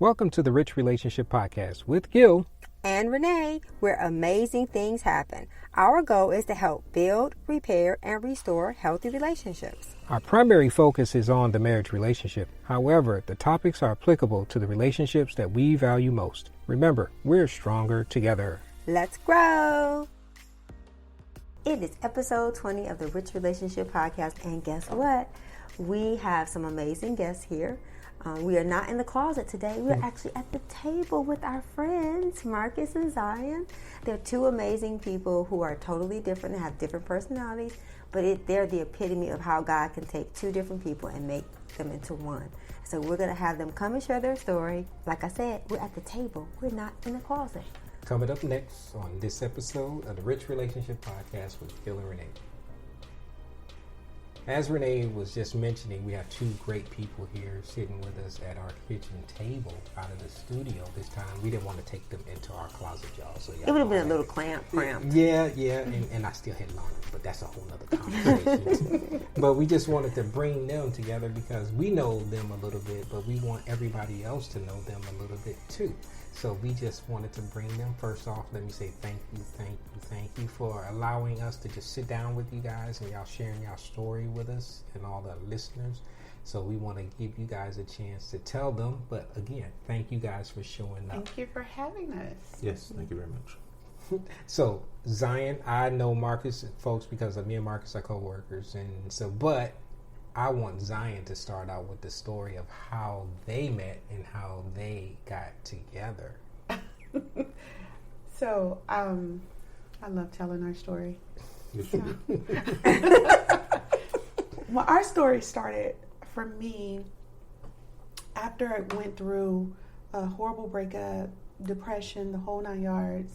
Welcome to the Rich Relationship Podcast with Gil and Renee, where amazing things happen. Our goal is to help build, repair, and restore healthy relationships. Our primary focus is on the marriage relationship. However, the topics are applicable to the relationships that we value most. Remember, we're stronger together. Let's grow. It is episode 20 of the Rich Relationship Podcast, and guess what? We have some amazing guests here. We are not in the closet today. We're actually at the table with our friends, Marcus and Zion. They're two amazing people who are totally different and have different personalities, but they're the epitome of how God can take two different people and make them into one. So we're going to have them come and share their story. Like I said, we're at the table. We're not in the closet. Coming up next on this episode of the Rich Relationship Podcast with Gil and Renee. As Renee was just mentioning, we have two great people here sitting with us at our kitchen table out of the studio this time. We didn't want to take them into our closet, y'all. So it would have been a little cramped. Yeah, and I still had laundry, but that's a whole other conversation. But we just wanted to bring them together because we know them a little bit, but we want everybody else to know them a little bit too. So we just wanted to bring them. First off, let me say thank you for allowing us to just sit down with you guys and y'all sharing your story with us and all the listeners. So we want to give you guys a chance to tell them. But again, thank you guys for showing up. Thank you for having us. Yes, thank you very much. So Zion, I know Marcus, folks, because me and Marcus are co-workers. And so, but I want Zion to start out with the story of how they met and how they got together. So, I love telling our story. Yes, you do. Well, our story started for me after I went through a horrible breakup, depression, the whole 9 yards,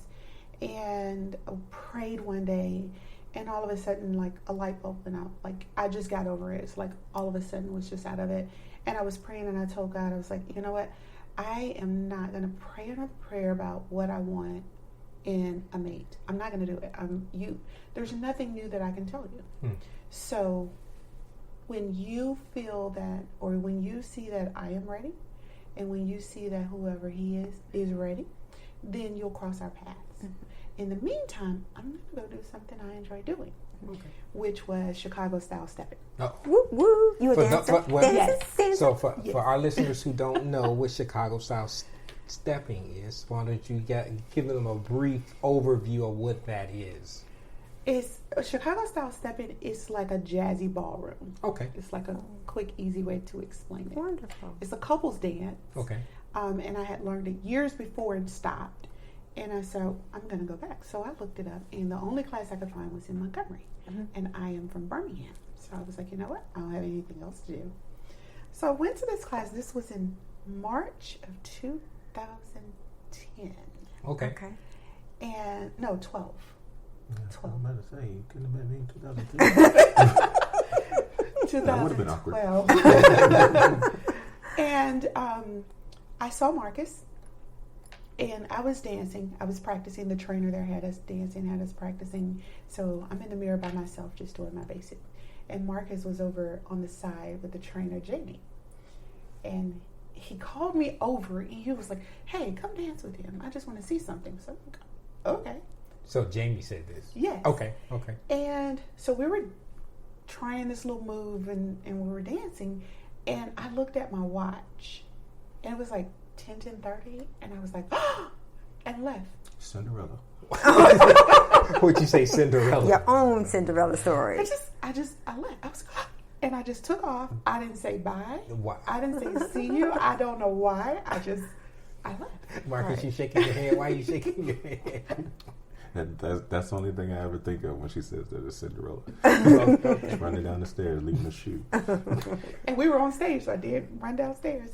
and prayed one day. And all of a sudden, like, a light bulb went out. Like, I just got over it. It's like all of a sudden was just out of it. And I was praying and I told God, I was like, you know what? I am not going to pray another prayer about what I want in a mate. I'm not going to do it. There's nothing new that I can tell you. So when you feel that, or when you see that I am ready, and when you see that whoever he is ready, then you'll cross our paths. In the meantime, I'm going to go do something I enjoy doing, which was Chicago-style stepping. Oh. Woo, woo. You a dancer? Yes. So for our listeners who don't know what Chicago-style stepping is, why don't you give them a brief overview of what that is? It's Chicago-style stepping is like a jazzy ballroom. Okay. It's like a quick, easy way to explain it. Wonderful. It's a couples dance. Okay. And I had learned it years before and stopped. And I said, I'm going to go back. So I looked it up, and the only class I could find was in Montgomery. And I am from Birmingham. So I was like, you know what? I don't have anything else to do. So I went to this class. This was in March of 2010. Okay. And, no, 12. I was about to say, you couldn't have been in 2002. That would have been awkward. And I saw Marcus. And I was dancing. I was practicing. The trainer there had us dancing, had us practicing. So I'm in the mirror by myself just doing my basic. And Marcus was over on the side with the trainer, Jamie. And he called me over and he was like, hey, come dance with him. I just want to see something. So, okay. So Jamie said this? Yes. Okay. And so we were trying this little move and we were dancing. And I looked at my watch and it was like 10:30, and I was like, and left. Cinderella. What'd you say, Cinderella? Your own Cinderella story. I left. I was, and I just took off. I didn't say bye. Why? I didn't say see you. I don't know why. I left. Marcus, you shaking your head? Why are you shaking your head? That's the only thing I ever think of when she says that it's Cinderella. Just running down the stairs, leaving a shoe. And we were on stage, so I did run downstairs.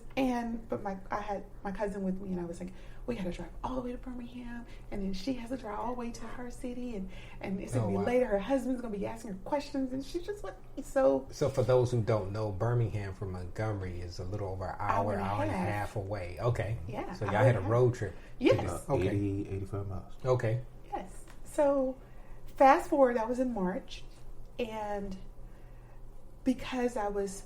But I had my cousin with me, and I was like, we had to drive all the way to Birmingham, and then she has to drive all the way to her city, and it's gonna be later. Her husband's gonna be asking her questions, and she just went so. So for those who don't know, Birmingham from Montgomery is a little over an hour and a half away. Okay. Yeah. So y'all had a road trip. Yes. 85 miles. Okay. Yes. So fast forward, that was in March, and because I was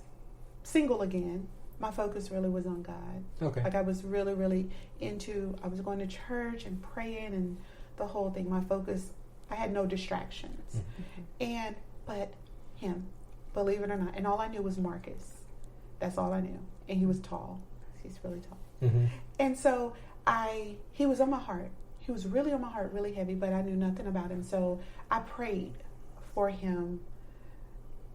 single again, my focus really was on God. Okay. Like I was really, really I was going to church and praying and the whole thing. My focus, I had no distractions. But him, believe it or not, and all I knew was Marcus. That's all I knew. And he was tall. He's really tall. And so he was on my heart. He was really on my heart, really heavy, but I knew nothing about him. So I prayed for him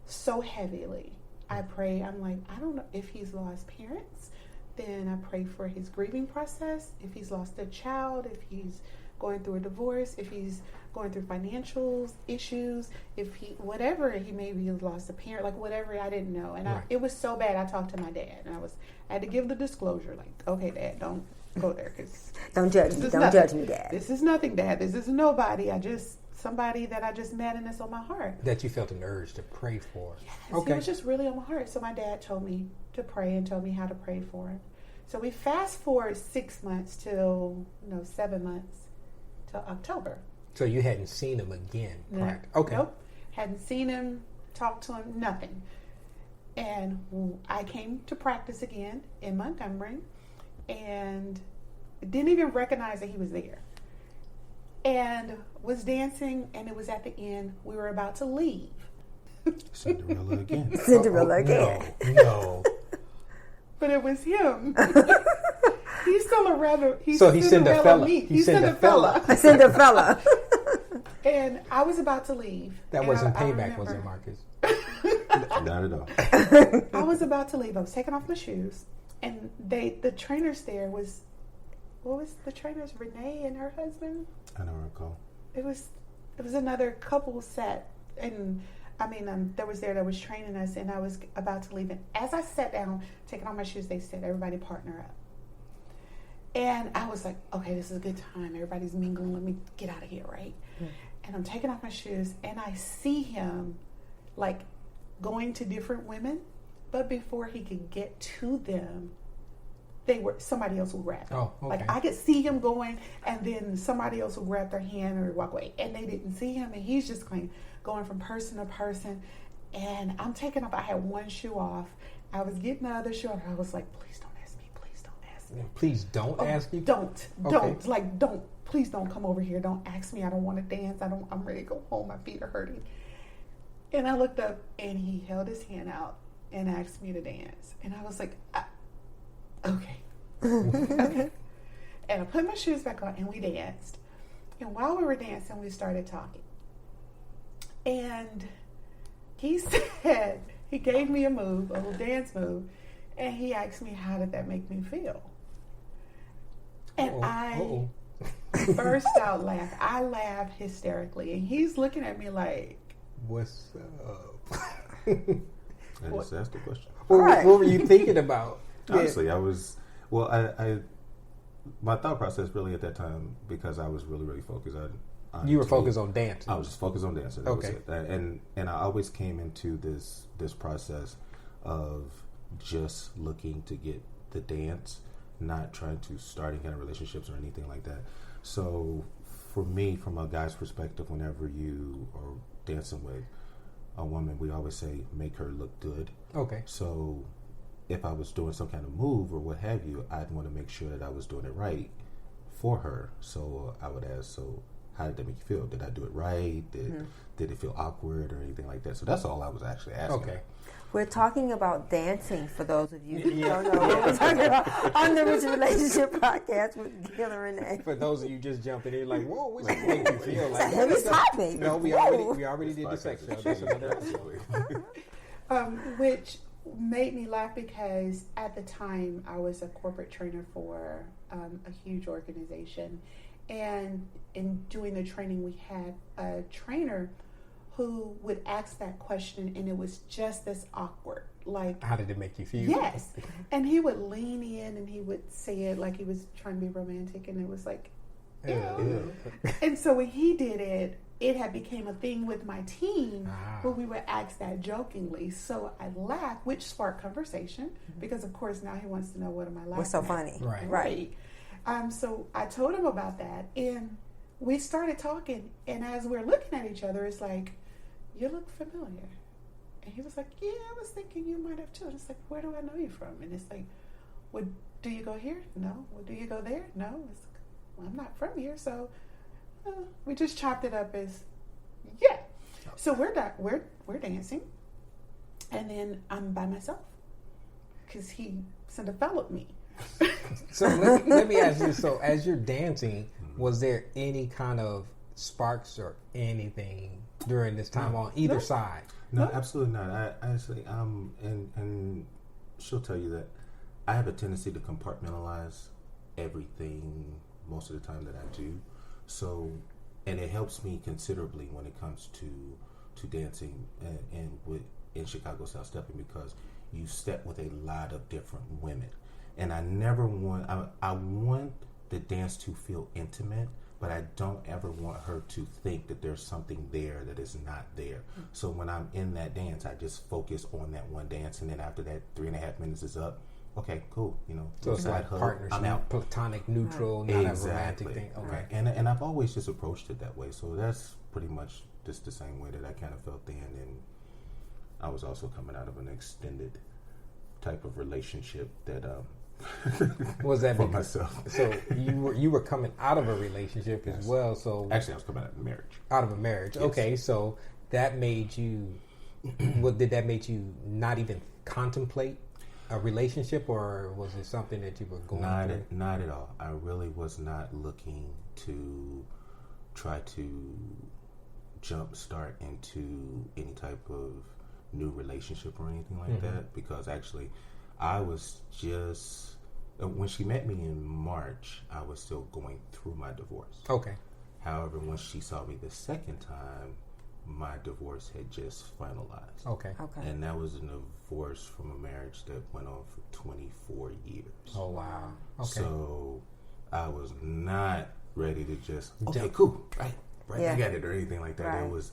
so heavily. I'm like, I don't know if he's lost parents. Then I pray for his grieving process. If he's lost a child, if he's going through a divorce, if he's going through financial issues, whatever, he maybe lost a parent, like whatever, I didn't know. And it was so bad, I talked to my dad, and I had to give the disclosure, like, okay, Dad, don't go there, because don't judge me, Dad. This is nothing, Dad. This is nobody. Somebody that I just met, and it's on my heart. That you felt an urge to pray for. Yes, it was just really on my heart. So my dad told me to pray and told me how to pray for him. So we fast forward 6 months till 7 months till October. So you hadn't seen him again? No. Okay. Nope. Hadn't seen him, talked to him, nothing. And I came to practice again in Montgomery and didn't even recognize that he was there. And was dancing, and it was at the end. We were about to leave. Cinderella again. Cinderella again. No. But it was him. He's still a rather. He's Cinderella. He's Cinderella. Cinderella. And I was about to leave. That wasn't payback, was it, Marcus? Not at all. I was about to leave. I was taking off my shoes, and the trainers there was. What was the trainers? Renee and her husband. I don't recall. It was another couple set, and that was training us, and I was about to leave. And as I sat down, taking off my shoes, they said, "Everybody partner up." And I was like, "Okay, this is a good time. Everybody's mingling. Let me get out of here, right?" And I'm taking off my shoes, and I see him, like, going to different women, but before he could get to them, somebody else will grab him. Oh, okay. Like I could see him going, and then somebody else will grab their hand or walk away, and they didn't see him, and he's just going from person to person. And I'm taking off. I had one shoe off. I was getting the other shoe off. I was like, "Please don't ask me. Please don't ask me. Please don't ask you. Don't. Please don't come over here. Don't ask me. I don't want to dance. I'm ready to go home. My feet are hurting." And I looked up, and he held his hand out and asked me to dance, and I was like, okay. Okay. And I put my shoes back on, and we danced. And while we were dancing, we started talking. And he said, he gave me a little dance move, and he asked me, how did that make me feel? And I burst out laughing. I laughed hysterically, and he's looking at me like, "What's up?" I just asked the question. What were you thinking about? Honestly, I was. Well, my thought process really at that time, because I was really, really focused. You were focused on dancing. I was just focused on dancing. That was it. And I always came into this process of just looking to get the dance, not trying to start any kind of relationships or anything like that. So for me, from a guy's perspective, whenever you are dancing with a woman, we always say, make her look good. Okay. So if I was doing some kind of move or what have you, I'd want to make sure that I was doing it right for her. So I would ask, how did that make you feel? Did I do it right? Did it feel awkward or anything like that? So that's all I was actually asking. Okay. We're talking about dancing, for those of you who don't know what we're talking about on the Rich Relationship Podcast with Gil and Renee. For those of you just jumping in, like, whoa, what's it make you feel like? It's a heavy topic. No, we already did the sex show. That's another episode. Which made me laugh because at the time I was a corporate trainer for a huge organization, and in doing the training we had a trainer who would ask that question, and it was just as awkward. Like, how did it make you feel? Yes. And he would lean in and he would say it like he was trying to be romantic, and it was like, ew. And so when he did it, it had became a thing with my team where we would ask that jokingly. So I laughed, which sparked conversation, because of course now he wants to know, what am I laughing What's so at? funny? Right. So I told him about that, and we started talking, and as we're looking at each other, it's like, you look familiar. And he was like, yeah, I was thinking you might have too. And it's like, where do I know you from? And it's like, well, do you go here? No. Well, do you go there? No. It's like, well, I'm not from here. So we just chopped it up as, yeah. So we're dancing. And then I'm by myself because he developed me. So let me ask you, so as you're dancing, was there any kind of sparks or anything during this time on either side? No, absolutely not. I actually, and she'll tell you that I have a tendency to compartmentalize everything most of the time that I do. So, and it helps me considerably when it comes to dancing and in Chicago style stepping, because you step with a lot of different women. And I never want, I want the dance to feel intimate, but I don't ever want her to think that there's something there that is not there. So when I'm in that dance, I just focus on that one dance, and then after that 3.5 minutes is up, okay, cool, So it's like partnership, I'm out. Platonic, neutral, not a romantic thing. Okay. Right. And I've always just approached it that way. So that's pretty much just the same way that I kind of felt then. And I was also coming out of an extended type of relationship that was that for myself. So you were coming out of a relationship as well. So actually, I was coming out of a marriage. Out of a marriage. Yes. Okay, so that made you. Did that make you not even contemplate a relationship, or was it something that you were going through? Not at all. I really was not looking to try to jumpstart into any type of new relationship or anything like that, because actually I was just, when she met me in March, I was still going through my divorce. Okay. However, when she saw me the second time, my divorce had just finalized. Okay. And that was a divorce from a marriage that went on for 24 years. Oh, wow. Okay. So I was not ready to just, okay, cool, right, I got it, or anything like that. Right.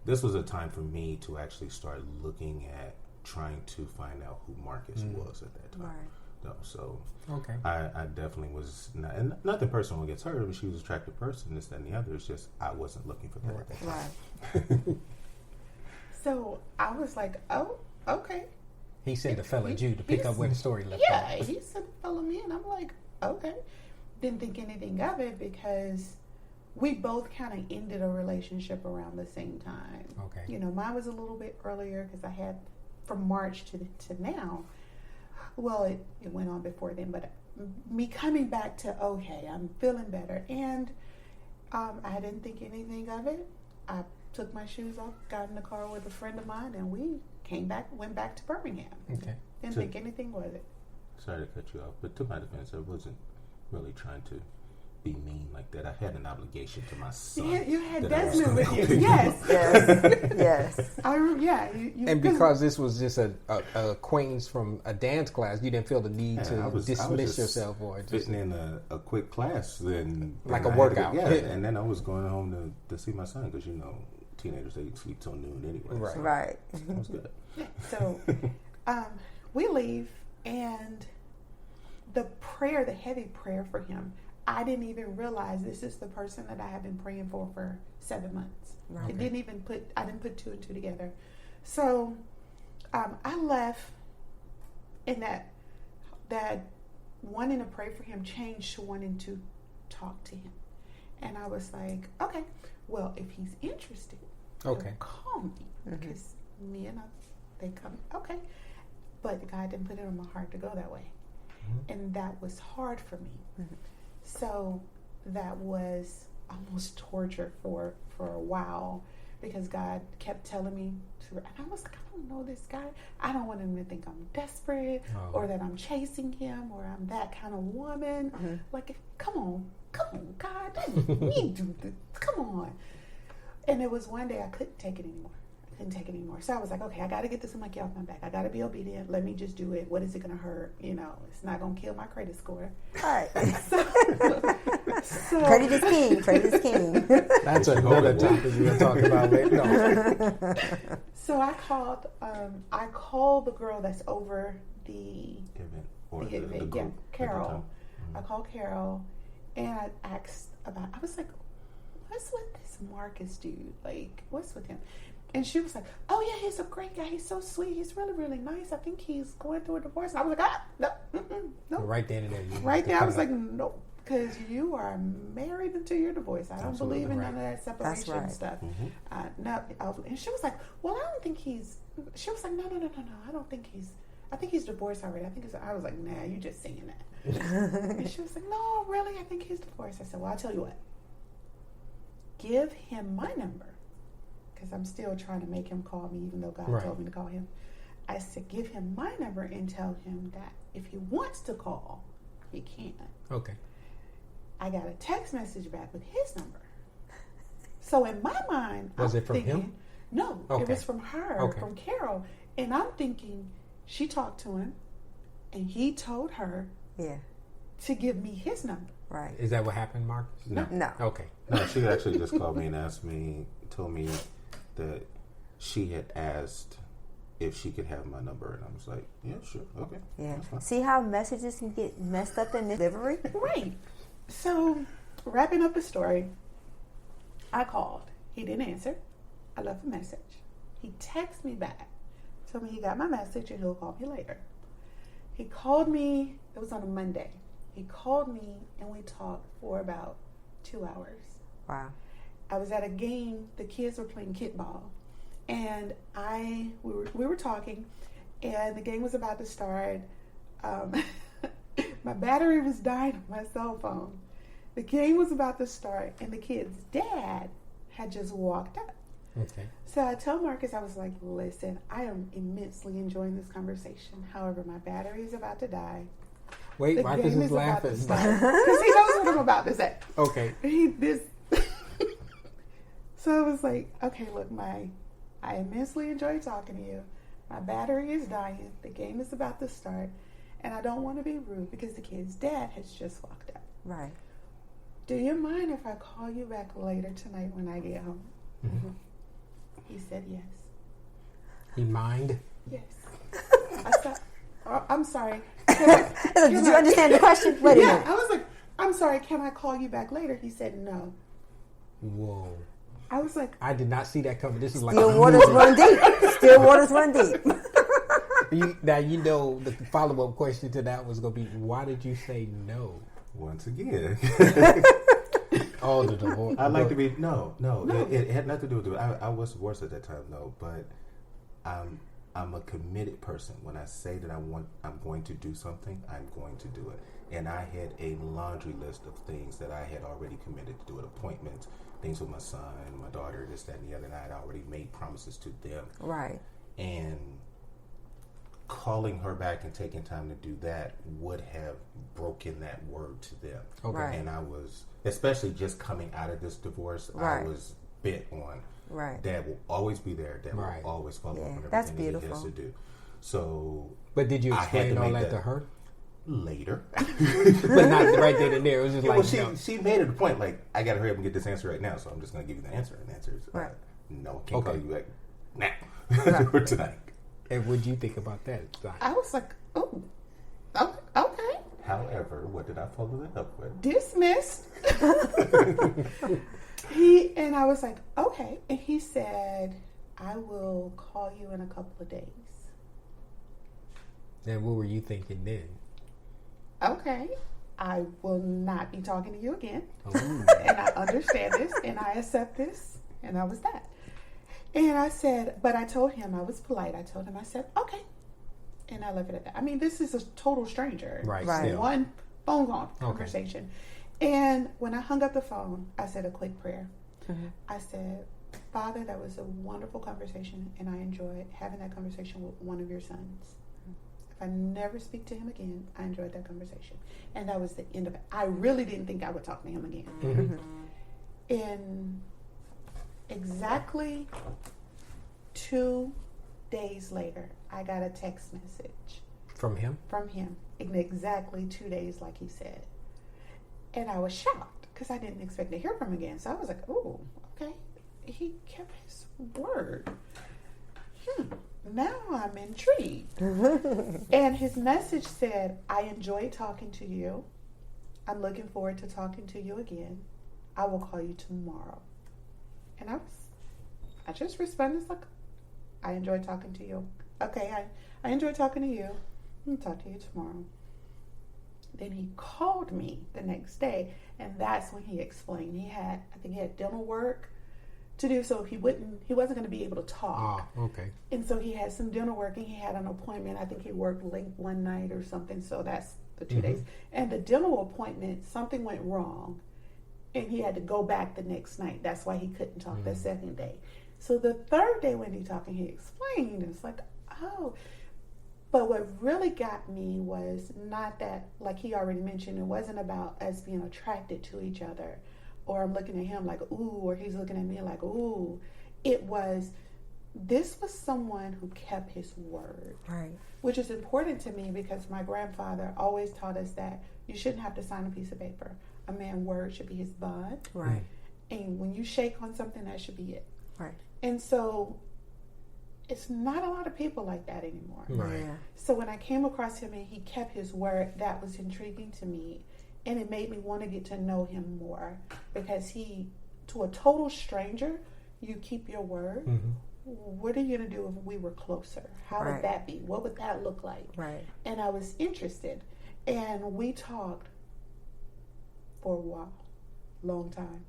This was a time for me to actually start looking at trying to find out who Marcus was at that time. Right. No, so okay. I definitely was not, and nothing personal against her. I mean, she was an attractive person, this, that, and the other. It's just I wasn't looking for that at that time. Right. So I was like, oh, okay. He sent a fella Jew to pick up where the story left off. off. Yeah, he sent a fella me, and I'm like, okay. Didn't think anything of it because we both kind of ended a relationship around the same time. Okay. Mine was a little bit earlier because I had from March to now. Well, it went on before then, but me coming back to, okay, I'm feeling better. And I didn't think anything of it. I took my shoes off, got in the car with a friend of mine, and we went back to Birmingham. Okay. Didn't think anything was it. Sorry to cut you off, but to my defense, I wasn't really trying to be mean like that. I had an obligation to my son. Yeah, you had Desmond with you. Yes. Yes. And because this was just a acquaintance from a dance class, you didn't feel the need to dismiss yourself or just fitting in a quick class, then like a workout. And then I was going home to see my son because teenagers, they sleep till noon anyway. Right. So right. That was good. So we leave, and the heavy prayer for him, I didn't even realize this is the person that I have been praying for 7 months. Right. I didn't put two and two together. So I left, and that wanting to pray for him changed to wanting to talk to him. And I was like, okay, well, if he's interested, he'll call me. Because me and they come, okay. But God didn't put it on my heart to go that way. And that was hard for me. So that was almost torture for a while, because God kept telling me and I was like, I don't know this guy. I don't want him to think I'm desperate or that I'm chasing him or I'm that kind of woman. Like, come on, God, we do this. Come on. And it was one day I couldn't take it anymore. So I was like, okay, I got to get this monkey off my back. I got to be obedient. Let me just do it. What is it going to hurt? It's not going to kill my credit score. Right. So credit is king. Credit is king. That's another topic we're going to talk about later. No. So I called the girl that's over the event or the the group. Yeah, Carol. I called Carol, and I asked I was like, what's with this Marcus dude? Like, what's with him? And she was like, oh, yeah, he's a great guy. He's so sweet. He's really, really nice. I think he's going through a divorce. And I was like, no. Right then and there. Right there, I was like, no. Because you are married until your divorce. I don't believe in none of that separation stuff. No. And she was like, well, I don't think he's... She was like, no. I don't think he's... I think he's divorced already. I was like, nah, you just saying that. And she was like, no, really? I think he's divorced. I said, well, I'll tell you what. Give him my number. Because I'm still trying to make him call me, even though God told me to call him. I said, give him my number and tell him that if he wants to call, he can. Okay. I got a text message back with his number. So in my mind, was it from him? No, it was from her, from Carol. And I'm thinking she talked to him, and he told her to give me his number. Right. Is that what happened, Marcus? No. Okay. No, she actually just called me and told me that she had asked if she could have my number, and I was like, yeah, sure, okay. Yeah. See how messages can get messed up in delivery? Right. So, wrapping up the story, I called. He didn't answer. I left a message. He texted me back, told me he got my message and he'll call me later. He called me, it was on a Monday. He called me and we talked for about 2 hours. Wow. I was at a game, the kids were playing kickball, and we were talking, and the game was about to start. My battery was dying on my cell phone. The game was about to start, and the kid's dad had just walked up. Okay. So I told Marcus, I was like, listen, I am immensely enjoying this conversation. However, my battery is about to die. Wait, Marcus is laughing. Because he knows what I'm about to say. Okay. So I was like, okay, look, I immensely enjoy talking to you. My battery is dying. The game is about to start. And I don't want to be rude because the kid's dad has just walked up. Right. Do you mind if I call you back later tonight when I get home? Mm-hmm. He said yes. He mind? Yes. I said, I'm sorry. Did you understand the question? Wait a minute. I was like, I'm sorry, can I call you back later? He said no. Whoa. I was like, I did not see that coming. This is like Still waters run deep. Still waters run deep. Now you know the follow-up question to that was going to be, why did you say no? Once again. Oh, the divorce. I'd like to be, no. It had nothing to do with it. I was divorced at that time, though, but I'm a committed person. When I say that I'm going to do something, I'm going to do it. And I had a laundry list of things that I had already committed to do it. Appointments, things with my son, my daughter, this, that, and the other. And I had already made promises to them. Right. And calling her back and taking time to do that would have broken that word to them. Okay. Right. And I was, especially just coming out of this divorce, Right. I was bent on. Right. Dad will always be there. Dad Right. will always follow up on everything That's that he beautiful. has to do. So, But did you explain all that to her? later. But not right then and there. It was just like, she made it a point, like, I got to hurry up and get this answer right now, so I'm just going to give you the answer. And the answer is, Right. no, can't call you back now. Right. For tonight. And what did you think about that? I was like, oh, okay. However, what did I follow that up with? Dismissed. And I was like, okay. And he said, I will call you in a couple of days. And what were you thinking then? Okay, I will not be talking to you again. Ooh. And I understand this, and I accept this, and that was that. And I said, but I told him, I was polite. I told him, I said, okay. And I left it at that. I mean, this is a total stranger. Right. Right. One phone call conversation. And when I hung up the phone, I said a quick prayer. Mm-hmm. I said, Father, that was a wonderful conversation, and I enjoyed having that conversation with one of your sons. If I never speak to him again, I enjoyed that conversation. And that was the end of it. I really didn't think I would talk to him again. Mm-hmm. In exactly 2 days later, I got a text message From him? from him in exactly 2 days, like he said. And I was shocked because I didn't expect to hear from him again. So I was like, oh, okay. He kept his word. Now I'm intrigued. And his message said, I enjoyed talking to you. I'm looking forward to talking to you again. I will call you tomorrow. And I I just responded like, I enjoyed talking to you. Okay, I enjoyed talking to you. I'll talk to you tomorrow. Then he called me the next day, and that's when he explained I think he had dental work to do, so he wasn't going to be able to talk. Oh, okay. And so he had some dental work, and he had an appointment. I think he worked late one night or something, so that's the 2 days. And the dental appointment, something went wrong, and he had to go back the next night. That's why he couldn't talk the second day. So the third day when he talked, and he explained, it's like, oh. But what really got me was not that, like he already mentioned, it wasn't about us being attracted to each other, or I'm looking at him like, ooh, or he's looking at me like, ooh. This was someone who kept his word. Right. Which is important to me because my grandfather always taught us that you shouldn't have to sign a piece of paper. A man's word should be his bond. Right. And when you shake on something, that should be it. Right. And so it's not a lot of people like that anymore. Right. Yeah. So when I came across him and he kept his word, that was intriguing to me. And it made me want to get to know him more because to a total stranger, you keep your word. Mm-hmm. What are you going to do if we were closer? How Right. would that be? What would that look like? Right. And I was interested. And we talked for a while, long time.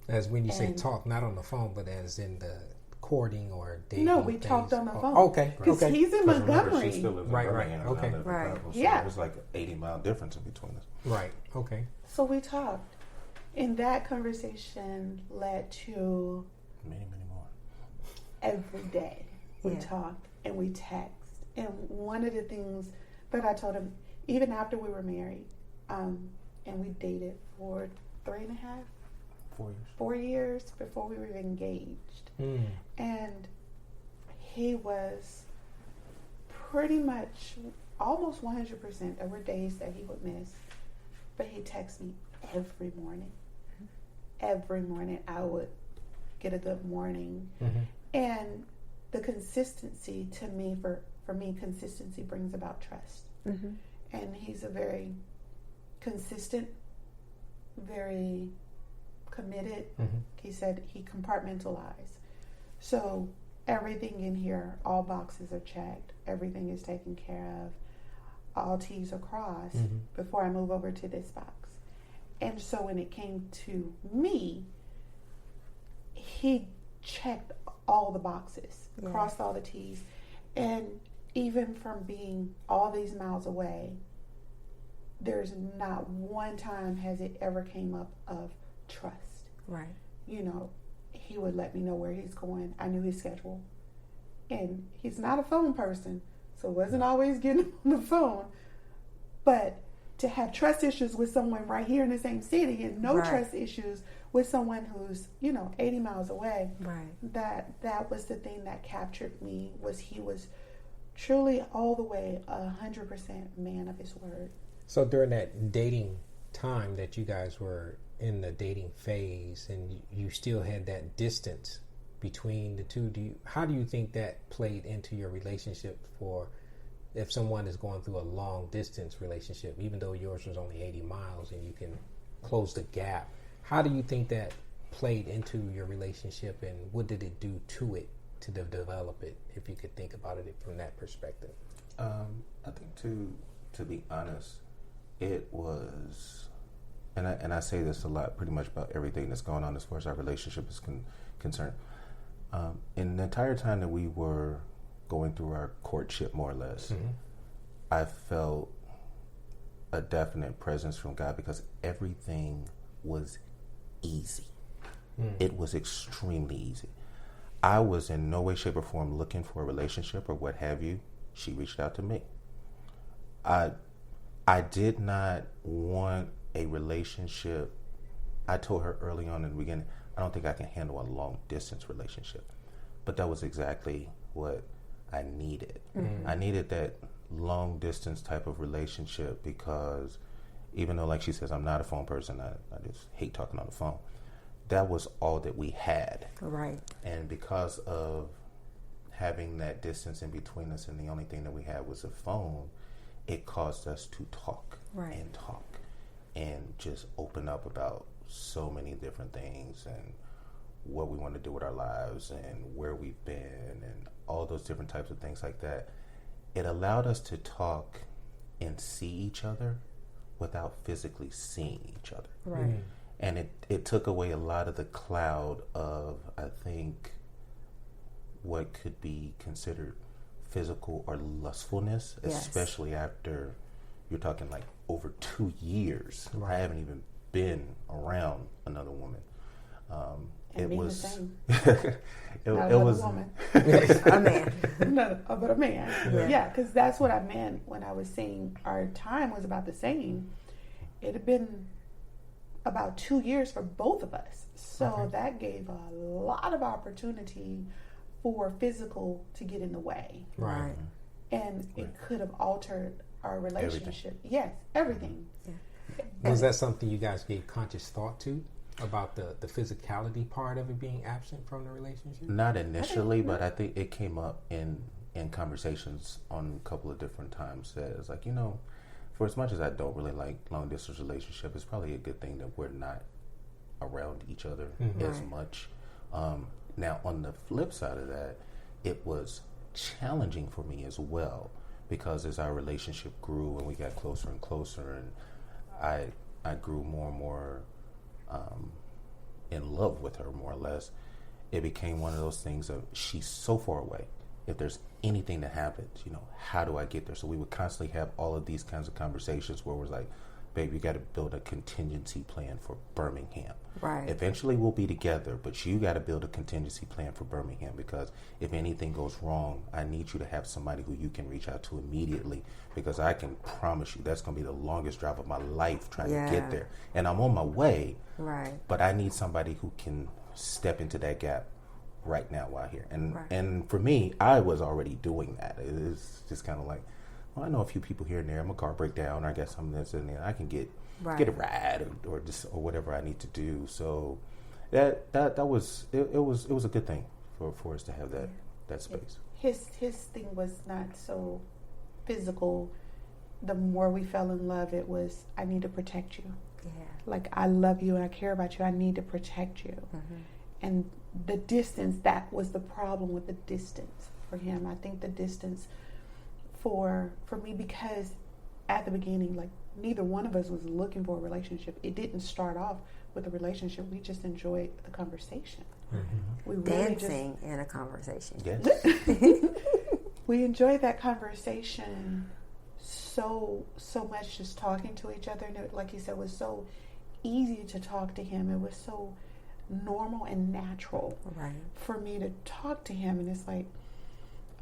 As when you say And- talk, not on the phone, but as in the courting or dating. No, we phase. talked on the phone. Okay, Because okay. he's in Because remember, Montgomery. she still lives in Right, Birmingham, right, and I okay. live in Right. Pebble, so Yeah. there's like an 80-mile difference in between us. Right, okay. So we talked. And that conversation led to Many, many more. every day. We Yeah. talked and we texted. And one of the things that I told him, even after we were married, and we dated for 3.5, 4 years. 4 years before we were engaged. Mm. And he was pretty much almost 100%. There were days that he would miss, but he texted me every morning. Every morning I would get a good morning. Mm-hmm. And the consistency to me, for me, consistency brings about trust. Mm-hmm. And he's a very consistent, very committed. Mm-hmm. He said he compartmentalized. So everything in here, all boxes are checked. Everything is taken care of. All T's are crossed Mm-hmm. before I move over to this box. And so when it came to me, he checked all the boxes, Yeah. crossed all the T's. And even from being all these miles away, there's not one time has it ever came up of trust. Right. You know, he would let me know where he's going. I knew his schedule. And he's not a phone person, so wasn't always getting on the phone. But to have trust issues with someone right here in the same city and no Right. trust issues with someone who's, 80 miles away, Right. that was the thing that captured me, was he was truly all the way 100% man of his word. So during that dating time that you guys were in the dating phase and you still had that distance between the two, how do you think that played into your relationship for if someone is going through a long distance relationship, even though yours was only 80 miles and you can close the gap? How do you think that played into your relationship and what did it do to it to develop it, if you could think about it from that perspective? I think to be honest, it was, and I say this a lot, pretty much about everything that's going on as far as our relationship is concerned. In the entire time that we were going through our courtship, more or less, Mm-hmm. I felt a definite presence from God because everything was easy. It was extremely easy. I was in no way, shape, or form looking for a relationship or what have you. She reached out to me. I did not want a relationship. I told her early on in the beginning, I don't think I can handle a long distance relationship. But that was exactly what I needed. Mm-hmm. I needed that long distance type of relationship because even though, like she says, I'm not a phone person, I just hate talking on the phone. That was all that we had. Right. And because of having that distance in between us and the only thing that we had was a phone, it caused us to talk Right. and talk and just open up about so many different things and what we want to do with our lives and where we've been and all those different types of things like that, it allowed us to talk and see each other without physically seeing each other. Right. And it took away a lot of the cloud of, I think, what could be considered physical or lustfulness, especially after you're talking like over 2 years. Right. I haven't even been around another woman. And it was the same. it Not was a woman. A man. No, but a man. Yeah, because that's what I meant when I was saying our time was about the same. It had been about 2 years for both of us. So that gave a lot of opportunity for physical to get in the way. Right. And it could have altered our relationship. Yes, everything. Yeah. Was that something you guys gave conscious thought to, about the physicality part of it being absent from the relationship? Not initially, but I think it came up in conversations on a couple of different times. That it's like, for as much as I don't really like long distance relationship, it's probably a good thing that we're not around each other as much. Now, on the flip side of that, it was challenging for me as well, because as our relationship grew and we got closer and closer, and I grew more and more in love with her, more or less, it became one of those things of, she's so far away. If there's anything that happens, how do I get there? So we would constantly have all of these kinds of conversations where we're like, babe, you got to build a contingency plan for Birmingham. Right. Eventually we'll be together, but you got to build a contingency plan for Birmingham, because if anything goes wrong, I need you to have somebody who you can reach out to immediately, because I can promise you that's going to be the longest drive of my life trying to get there. And I'm on my way, but I need somebody who can step into that gap right now while here. And for me, I was already doing that. It's just kind of like, well, I know a few people here and there. My car break down, or I got something that's in there. I can get a ride or whatever I need to do. So that was it was a good thing for us to have that space. His thing was not so physical. The more we fell in love, it was, I need to protect you. Yeah. Like, I love you and I care about you. I need to protect you. And the distance, that was the problem with the distance for him. I think the distance for me, because at the beginning, like, neither one of us was looking for a relationship. It didn't start off with a relationship. We just enjoyed the conversation. We really dancing in a conversation. Yes. We enjoyed that conversation so much, just talking to each other. And it, like you said, was so easy to talk to him. It was so normal and natural for me to talk to him. And it's like,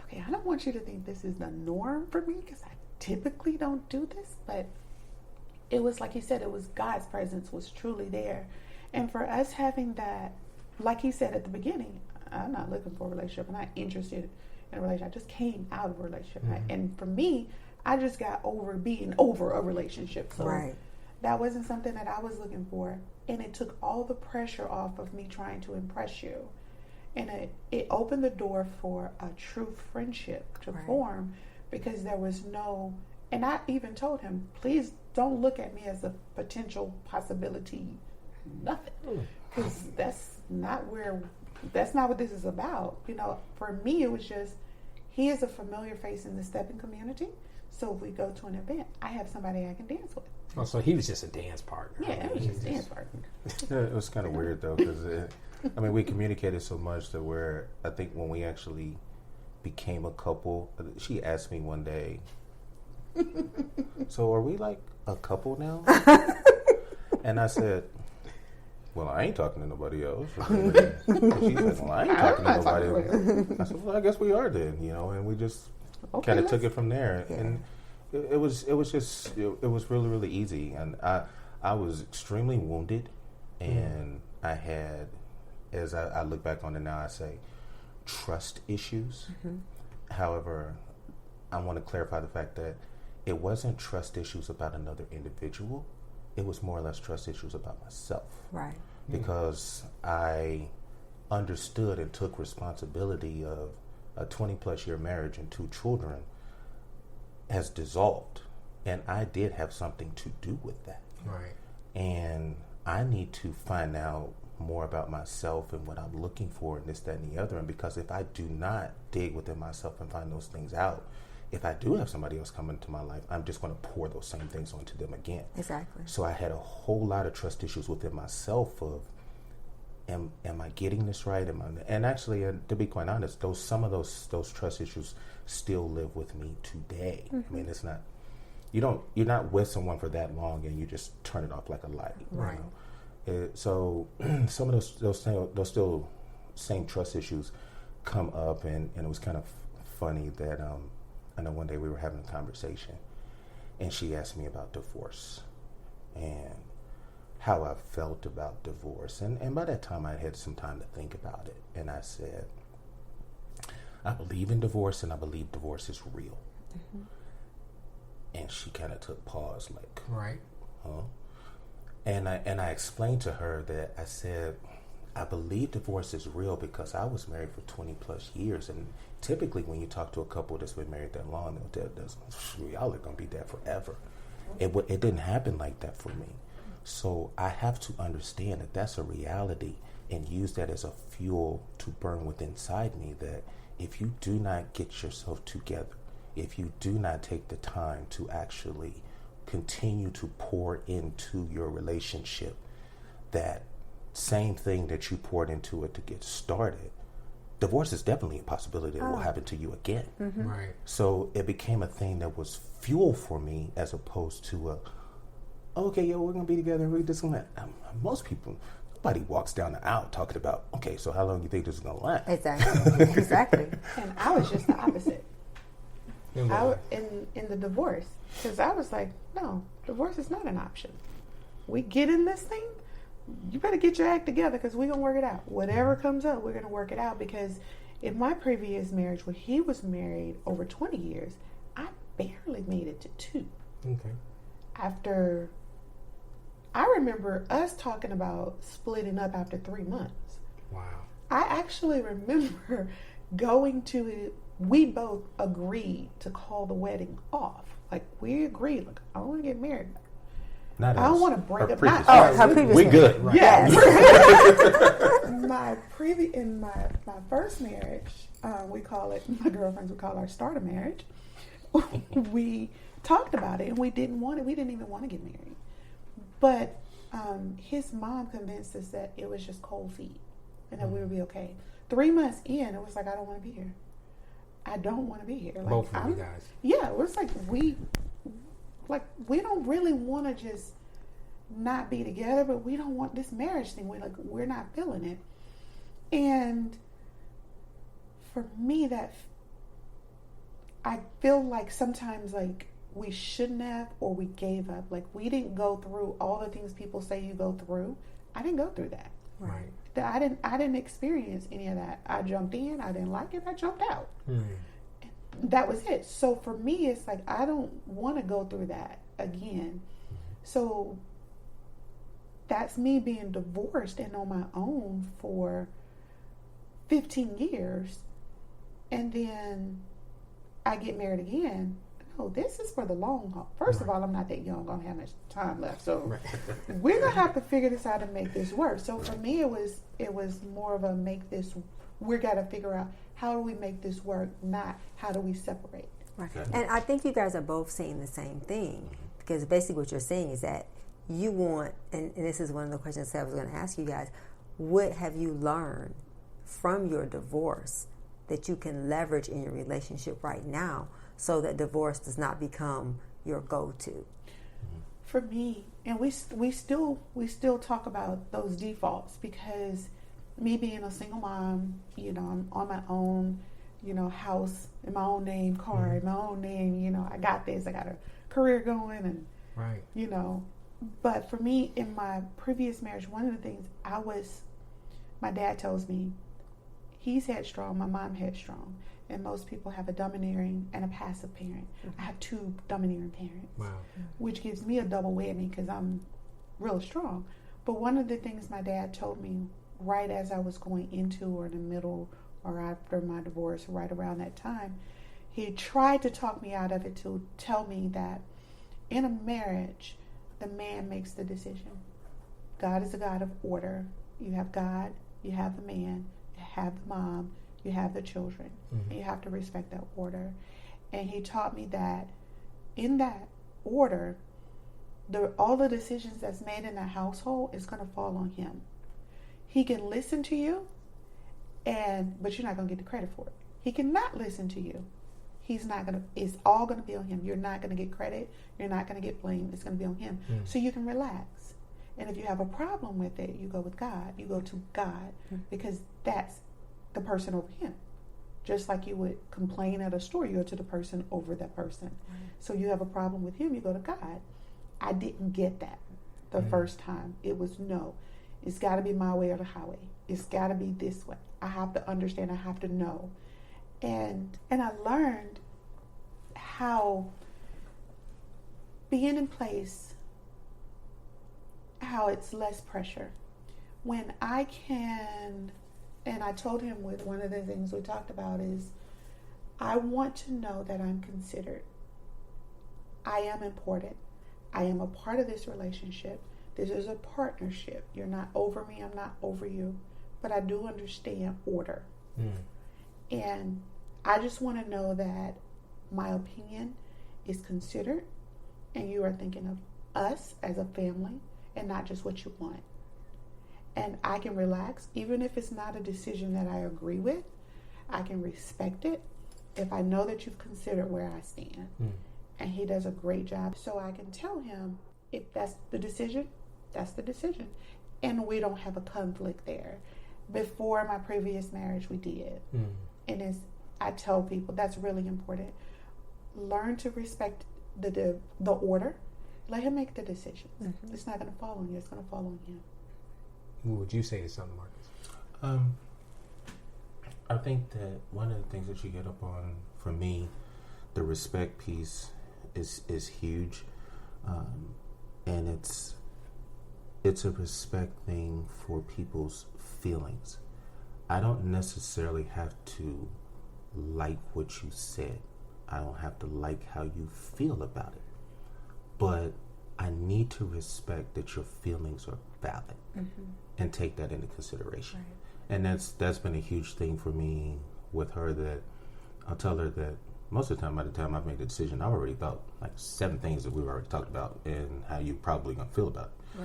okay, I don't want you to think this is the norm for me, because I typically don't do this. But it was, like he said, it was God's presence was truly there. And for us having that, like he said at the beginning, I'm not looking for a relationship. I'm not interested in a relationship. I just came out of a relationship. And for me, I just got over being over a relationship. So that wasn't something that I was looking for. And it took all the pressure off of me trying to impress you. And it opened the door for a true friendship to form, because there was no, and I even told him, please don't look at me as a potential possibility, nothing. Because that's not what this is about. For me, it was just, he is a familiar face in the stepping community. So if we go to an event, I have somebody I can dance with. Oh, so he was just a dance partner. Yeah, it was just a dance partner. It was kind of weird, though, because we communicated so much that where I think when we actually became a couple, she asked me one day, so are we like a couple now? And I said, well, I ain't talking to nobody else. And she said, well, I ain't talking to nobody. I said, well, I guess we are then, and we just kind of took it from there. And it was really, really easy. And I was extremely wounded, and I had, as I look back on it now, I say trust issues. However, I want to clarify the fact that it wasn't trust issues about another individual. It was more or less trust issues about myself. Because I understood and took responsibility of a 20-plus year marriage and 2 children has dissolved. And I did have something to do with that. And I need to find out more about myself and what I'm looking for and this, that, and the other. And because if I do not dig within myself and find those things out, if I do have somebody else come into my life, I'm just going to pour those same things onto them again. Exactly. So I had a whole lot of trust issues within myself of, am I getting this right? And actually, to be quite honest, some of those trust issues still live with me today. I mean, it's not, you're not with someone for that long and you just turn it off like a light. Right. You know? So some of those still same trust issues come up, and it was kind of funny that I know one day we were having a conversation and she asked me about divorce and how I felt about divorce. And by that time I had some time to think about it. And I said, I believe in divorce and I believe divorce is real. Mm-hmm. And she kind of took pause like, right. Huh? And I explained to her that I said, I believe divorce is real because I was married for 20 plus years. And typically when you talk to a couple that's been married that long, y'all are going to be there forever. It didn't happen like that for me. So I have to understand that that's a reality and use that as a fuel to burn within inside me, that if you do not get yourself together, if you do not take the time to actually continue to pour into your relationship, that same thing that you poured into it to get started, divorce is definitely a possibility that will happen to you again. Mm-hmm. Right. So it became a thing that was fuel for me as opposed to okay, yeah, we're going to be together and read this and that. Most people, nobody walks down the aisle talking about, okay, so how long do you think this is going to last? Exactly. Exactly. And I was just the opposite. In the divorce, because I was like, no, divorce is not an option. We get in this thing, you better get your act together because we're going to work it out. Whatever comes up, we're going to work it out. Because in my previous marriage, where he was married over 20 years, I barely made it to 2. Okay. After, I remember us talking about splitting up after 3 months. Wow. I actually remember going to it. We both agreed to call the wedding off. Like, we agreed, like, I don't want to get married. Not I don't want to break up. Not her previous we marriage. good. Right. Yes. In my first marriage, we call it, my girlfriends would call our starter marriage. We talked about it and we didn't even want to get married. But his mom convinced us that it was just cold feet and that we would be okay. 3 months in, it was like, I don't want to be here. I don't want to be here. Like, both of you guys. Yeah, it was like we don't really want to just not be together, but we don't want this marriage thing. We're not feeling it. And for me, that I feel like sometimes like we shouldn't have, or we gave up. Like, we didn't go through all the things people say you go through. I didn't go through that. Right. I didn't experience any of that. I jumped in, I didn't like it, I jumped out. That was it. So for me, it's like, I don't want to go through that again. So that's me being divorced and on my own for 15 years. And then I get married again. No, this is for the long haul. First of all, I'm not that young. I don't have much time left. So we're going to have to figure this out and make this work. So for me, it was more of a we got to figure out, how do we make this work, not how do we separate. Right. And I think you guys are both saying the same thing, because basically what you're saying is that you want, and this is one of the questions that I was going to ask you guys, what have you learned from your divorce that you can leverage in your relationship right now so that divorce does not become your go-to? For me, and we still talk about those defaults, because me being a single mom, I'm on my own, house in my own name, car in my own name, I got this, I got a career going, and right. But for me, in my previous marriage, one of the things my dad tells me, he's headstrong, my mom headstrong, and most people have a domineering and a passive parent. I have 2 domineering parents, wow, which gives me a double whammy because I'm real strong. But one of the things my dad told me right as I was going into, or in the middle, or after my divorce, right around that time, he tried to talk me out of it, to tell me that in a marriage, the man makes the decision. God is a God of order. You have God, you have the man, you have the mom, you have the children. Mm-hmm. You have to respect that order. And he taught me that in that order, all the decisions that's made in that household is going to fall on him. He can listen to you, but you're not going to get the credit for it. He cannot listen to you. It's all going to be on him. You're not going to get credit. You're not going to get blamed. It's going to be on him. So you can relax. And if you have a problem with it, you go with God. You go to God because that's the person over him. Just like you would complain at a store, you go to the person over that person. So you have a problem with him, you go to God. I didn't get that the first time. It was no. It's got to be my way or the highway. It's got to be this way. I have to understand. I have to know. And I learned how being in place, how it's less pressure. When I can, and I told him with one of the things we talked about is, I want to know that I'm considered. I am important. I am a part of this relationship. This is a partnership. You're not over me. I'm not over you. But I do understand order. And I just want to know that my opinion is considered and you are thinking of us as a family and not just what you want. And I can relax, even if it's not a decision that I agree with. I can respect it if I know that you've considered where I stand. And he does a great job. So I can tell him, if that's the decision, that's the decision. And we don't have a conflict there. Before my previous marriage, we did. And I tell people, that's really important. Learn to respect the order. Let him make the decisions. It's not going to fall on you. It's going to fall on him. What would you say to something, Marcus? I think that one of the things that you get up on, for me, the respect piece is huge, and it's a respect thing for people's feelings. I don't necessarily have to like what you said. I don't have to like how you feel about it, but I need to respect that your feelings are valid and take that into consideration. And that's been a huge thing for me with her, that I'll tell her that most of the time, by the time I've made the decision, I've already thought like 7 things that we've already talked about and how you probably gonna feel about it,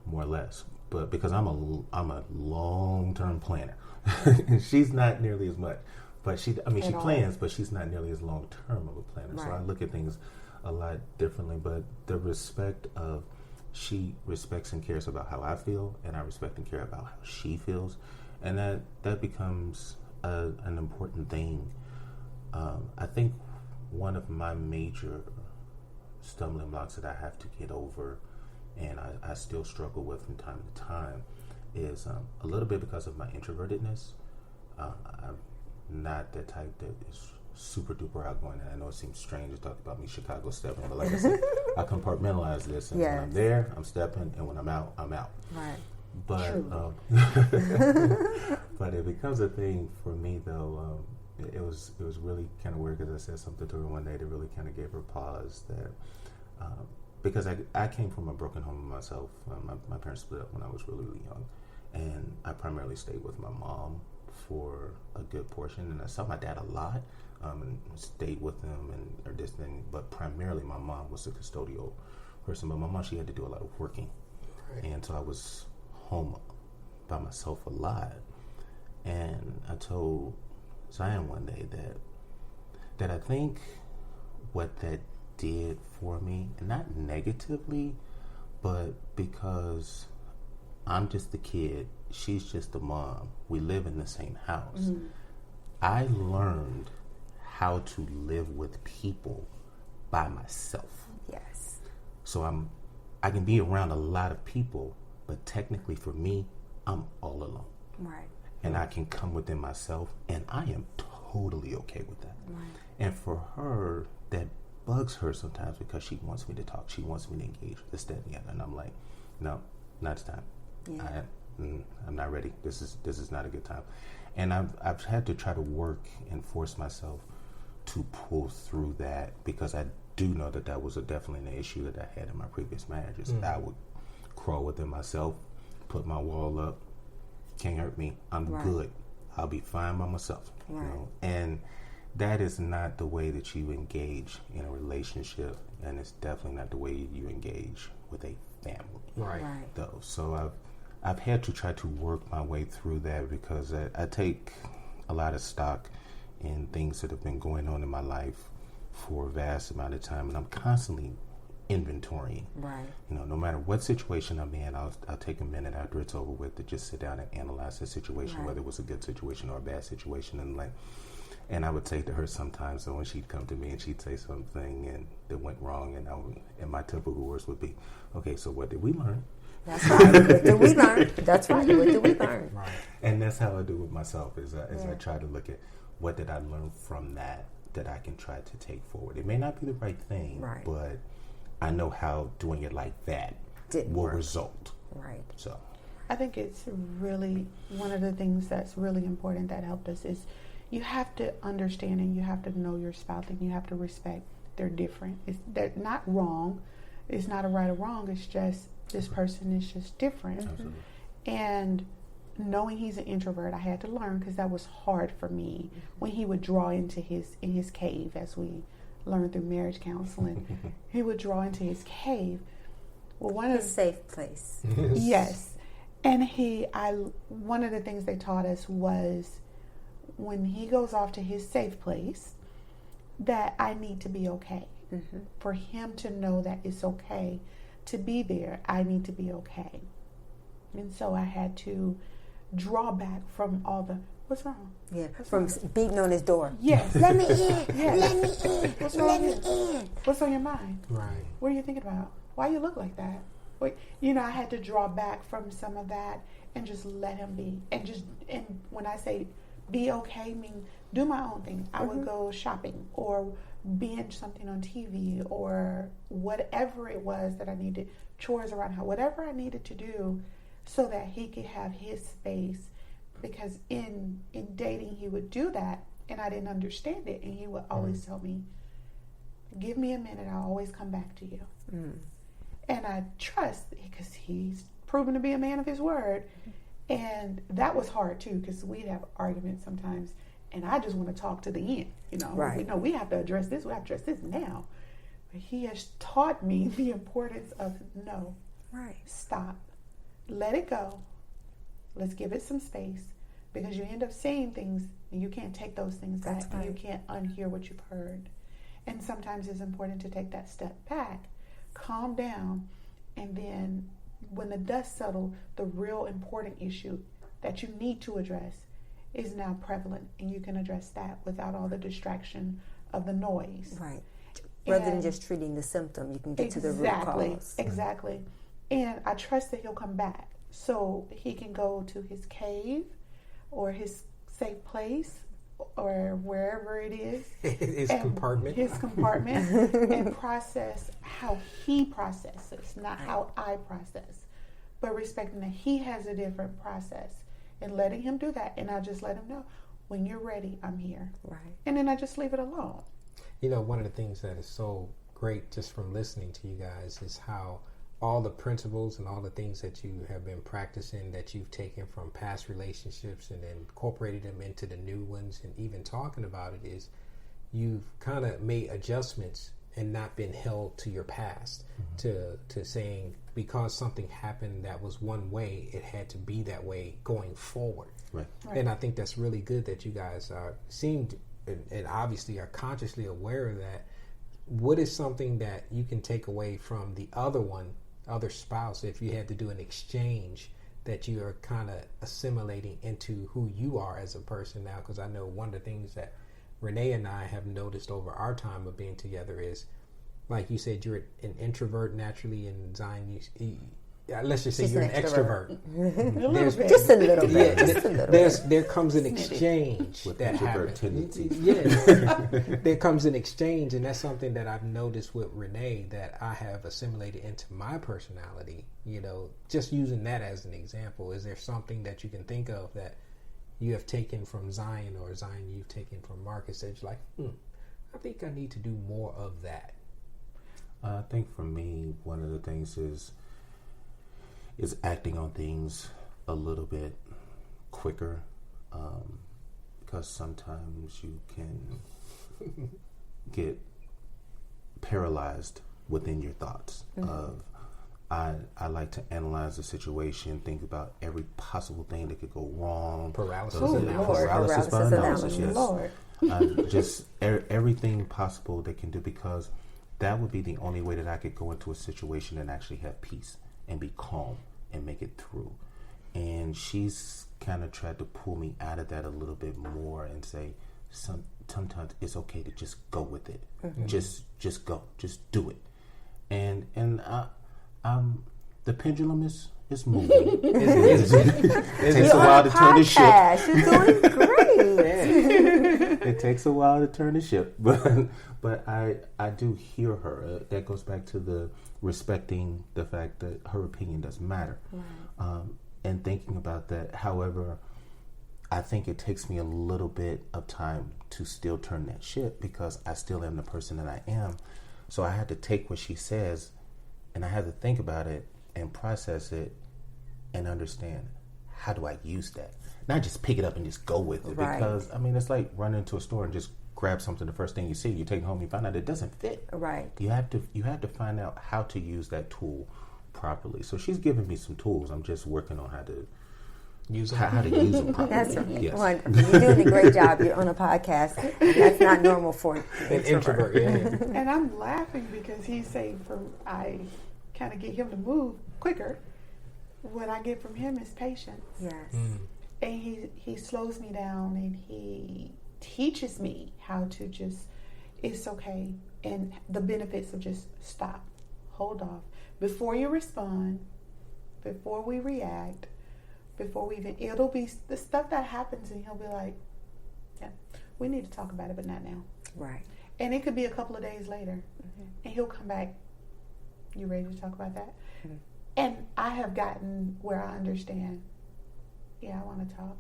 more or less. But because I'm a long-term planner, she's not nearly as much. But she plans, but she's not nearly as long-term of a planner. So I look at things a lot differently. But the respect of, she respects and cares about how I feel, and I respect and care about how she feels, and that becomes an important thing. I think one of my major stumbling blocks that I have to get over, and I still struggle with from time to time, is a little bit because of my introvertedness. I'm not the type that is super duper outgoing, and I know it seems strange to talk about me Chicago stepping, but like I said, I compartmentalize this, and when I'm there, I'm stepping, and when I'm out, I'm out. But but it becomes a thing for me, though. It was really kind of weird, because I said something to her one day that really kind of gave her pause, that because I came from a broken home myself. My parents split up when I was really, really young, and I primarily stayed with my mom for a good portion, and I saw my dad a lot, and stayed with him or this thing, but primarily my mom was a custodial person. But my mom, she had to do a lot of working, and so I was home by myself a lot. And I told Zion one day that I think what that did for me, and not negatively, but because I'm just the kid, she's just the mom, we live in the same house. I learned how to live with people by myself. So I can be around a lot of people, but technically for me, I'm all alone. And I can come within myself, and I am totally okay with that. And for her, that bugs her sometimes, because she wants me to talk, she wants me to engage, this, that, and the other, and I'm like, no, not this time. I'm not ready. This is not a good time. And I've had to try to work and force myself to pull through that, because I do know that was definitely an issue that I had in my previous marriages. I would crawl within myself, put my wall up. Can't hurt me. I'm good. I'll be fine by myself. Right. You know? And that is not the way that you engage in a relationship, and it's definitely not the way you engage with a family. Right. Though. So I've had to try to work my way through that, because I take a lot of stock in things that have been going on in my life for a vast amount of time, and I'm constantly inventorying. Right. You know, no matter what situation I'm in, I'll take a minute after it's over with to just sit down and analyze the situation, whether it was a good situation or a bad situation, and I would say to her sometimes, so when she'd come to me and she'd say something and that went wrong, and my typical words would be, okay, so what did we learn? That's right. What did we learn? That's right. What did we learn? Right. And that's how I do with myself, is I try to look at what did I learn from that I can try to take forward. It may not be the right thing, but I know how doing it like that will result. Right. So I think it's really one of the things that's really important that helped us is you have to understand and you have to know your spouse and you have to respect they're different. They're not wrong. It's not a right or wrong. It's just this person is just different. Absolutely. And knowing he's an introvert, I had to learn, because that was hard for me when he would draw into his cave, as we learned through marriage counseling. He would draw into his cave. Well, His safe place. Yes. And one of the things they taught us was when he goes off to his safe place, that I need to be okay. Mm-hmm. For him to know that it's okay to be there, I need to be okay. And so I had to draw back from all the, what's wrong? Yeah, from beating on his door. Yes. Let me in. Yes. Let me in. What's Let wrong? me in. What's on your mind? Right. What are you thinking about? Why you look like that? Wait, I had to draw back from some of that and just let him be. And when I say be okay, I mean do my own thing. I would go shopping or binge something on TV or whatever it was that I needed, chores around how, whatever I needed to do so that he could have his space. Because in dating, he would do that and I didn't understand it. And he would always tell me, give me a minute, I'll always come back to you. Mm. And I trust, because he's proven to be a man of his word. And that was hard too, because we'd have arguments sometimes and I just want to talk to the end. Right. We have to address this, we have to address this now. But he has taught me the importance of no. Right. Stop. Let it go. Let's give it some space, because you end up saying things and you can't take those things back. Right. And you can't unhear what you've heard. And sometimes it's important to take that step back, calm down, and then when the dust settles, the real important issue that you need to address is now prevalent, and you can address that without all the distraction of the noise. Right. Rather than just treating the symptom, you can get to the root cause. Exactly. And I trust that he'll come back. So he can go to his cave or his safe place or wherever it is. His compartment. His compartment. And process how he processes, not how I process. But respecting that he has a different process and letting him do that. And I just let him know, when you're ready, I'm here. Right. And then I just leave it alone. One of the things that is so great just from listening to you guys is how all the principles and all the things that you have been practicing, that you've taken from past relationships and then incorporated them into the new ones, and even talking about it, is you've kind of made adjustments and not been held to your past, to saying because something happened that was one way, it had to be that way going forward. Right. And I think that's really good that you guys seemed and obviously are consciously aware of that. What is something that you can take away from the other spouse, if you had to do an exchange, that you are kind of assimilating into who you are as a person now? Because I know one of the things that Renee and I have noticed over our time of being together is, like you said, you're an introvert naturally, and Zion, let's just say you're an extrovert. Just a little bit. Just a little bit. There comes an exchange with that happens. tendencies. There comes an exchange, and that's something that I've noticed with Renee that I have assimilated into my personality. Just using that as an example, is there something that you can think of that you have taken from Zion, or Zion you've taken from Marcus, that you're like, I think I need to do more of that? I think for me, one of the things is is acting on things a little bit quicker, because sometimes you can get paralyzed within your thoughts of I like to analyze the situation, think about every possible thing that could go wrong. Paralysis by analysis. Yes. Lord. Just everything possible they can do, because that would be the only way that I could go into a situation and actually have peace and be calm and make it through. And she's kind of tried to pull me out of that a little bit more and say, sometimes it's okay to just go with it. Just go, just do it. And the pendulum is moving. It takes a while to turn the ship. You're doing great. It takes a while to turn the ship, but I do hear her. That goes back to the respecting the fact that her opinion doesn't matter, and thinking about that. However, I think it takes me a little bit of time to still turn that ship, because I still am the person that I am. So I had to take what she says, and I had to think about it and process it and understand, how do I use that? Not just pick it up and just go with it. Right. Because, I mean, it's like running into a store and just grab something the first thing you see. You take it home, you find out it doesn't fit. Right. You have to find out how to use that tool properly. So she's giving me some tools. I'm just working on how to use them properly. That's right. Yes. Wonderful. You're doing a great job. You're on a podcast. That's not normal for an introvert. Yeah. And I'm laughing because he's saying I kind of get him to move quicker. What I get from him is patience. Yes. And he slows me down, and he teaches me how to just, it's okay, and the benefits of just stop, hold off, before you respond, before we react, before we even, it'll be the stuff that happens, and he'll be like, yeah, we need to talk about it, but not now. Right. And it could be a couple of days later, and he'll come back, you ready to talk about that? And I have gotten where I understand, yeah, I want to talk,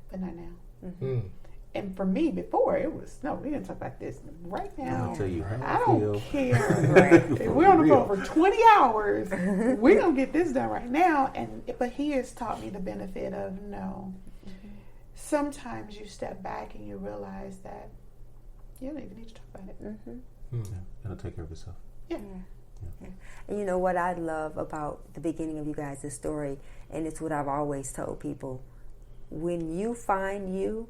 but not now. And for me, before, it was, no, we didn't talk about this right now. I'll tell you how I I don't feel. care. If we're on the phone for 20 hours, we're going to get this done right now. But he has taught me the benefit of no. Sometimes you step back and you realize that you don't even need to talk about it. Yeah, it'll take care of itself. Yeah. And you know what I love about the beginning of you guys' story, and it's what I've always told people, when you find you,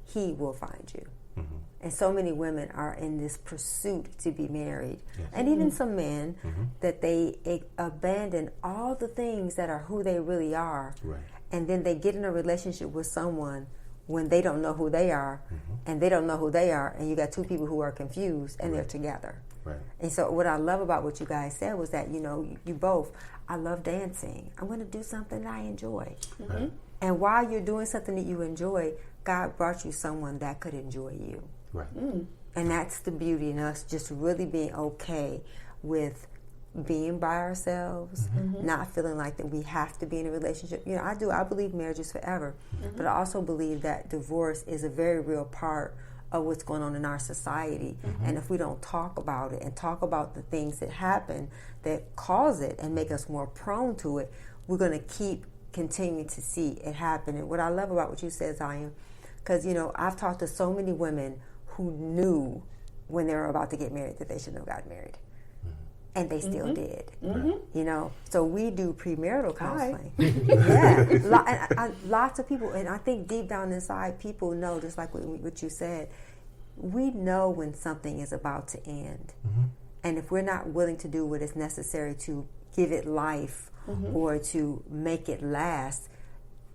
he will find you. And so many women are in this pursuit to be married. Yes. And even some men, that they abandon all the things that are who they really are. Right. And then they get in a relationship with someone when they don't know who they are, and they don't know who they are, and you got two people who are confused, and they're together. Right. And so what I love about what you guys said was that, you both, I love dancing. I'm going to do something that I enjoy. Right. And while you're doing something that you enjoy, God brought you someone that could enjoy you. Right. And that's the beauty in us, just really being okay with being by ourselves, not feeling like that we have to be in a relationship. I believe marriage is forever, but I also believe that divorce is a very real part of what's going on in our society. And if we don't talk about it and talk about the things that happen that cause it and make us more prone to it, we're going to keep continuing to see it happen. And what I love about what you said, Zion, because, I've talked to so many women who knew when they were about to get married that they shouldn't have gotten married. And they still did. So we do premarital counseling. Lots of people, and I think deep down inside, people know, just like what you said, we know when something is about to end. And if we're not willing to do what is necessary to give it life or to make it last,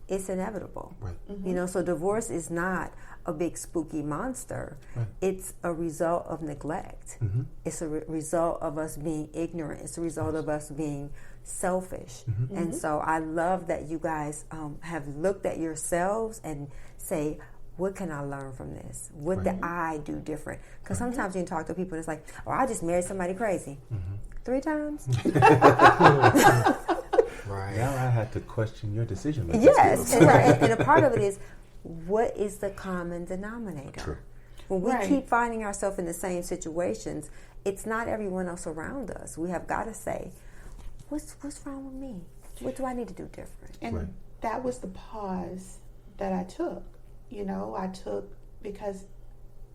it's inevitable. Right. So divorce is not a big spooky monster. Right. It's a result of neglect. It's a result of us being ignorant. It's a result of us being selfish. And so I love that you guys have looked at yourselves and say, what can I learn from this? What did I do different? Because sometimes you can talk to people and it's like, oh, I just married somebody crazy. 3 times? Right. Now I had to question your decision making. Yes, and a part of it is, what is the common denominator? True. When we keep finding ourselves in the same situations, it's not everyone else around us. We have got to say, what's wrong with me? What do I need to do different? And that was the pause that I took. You know, I took because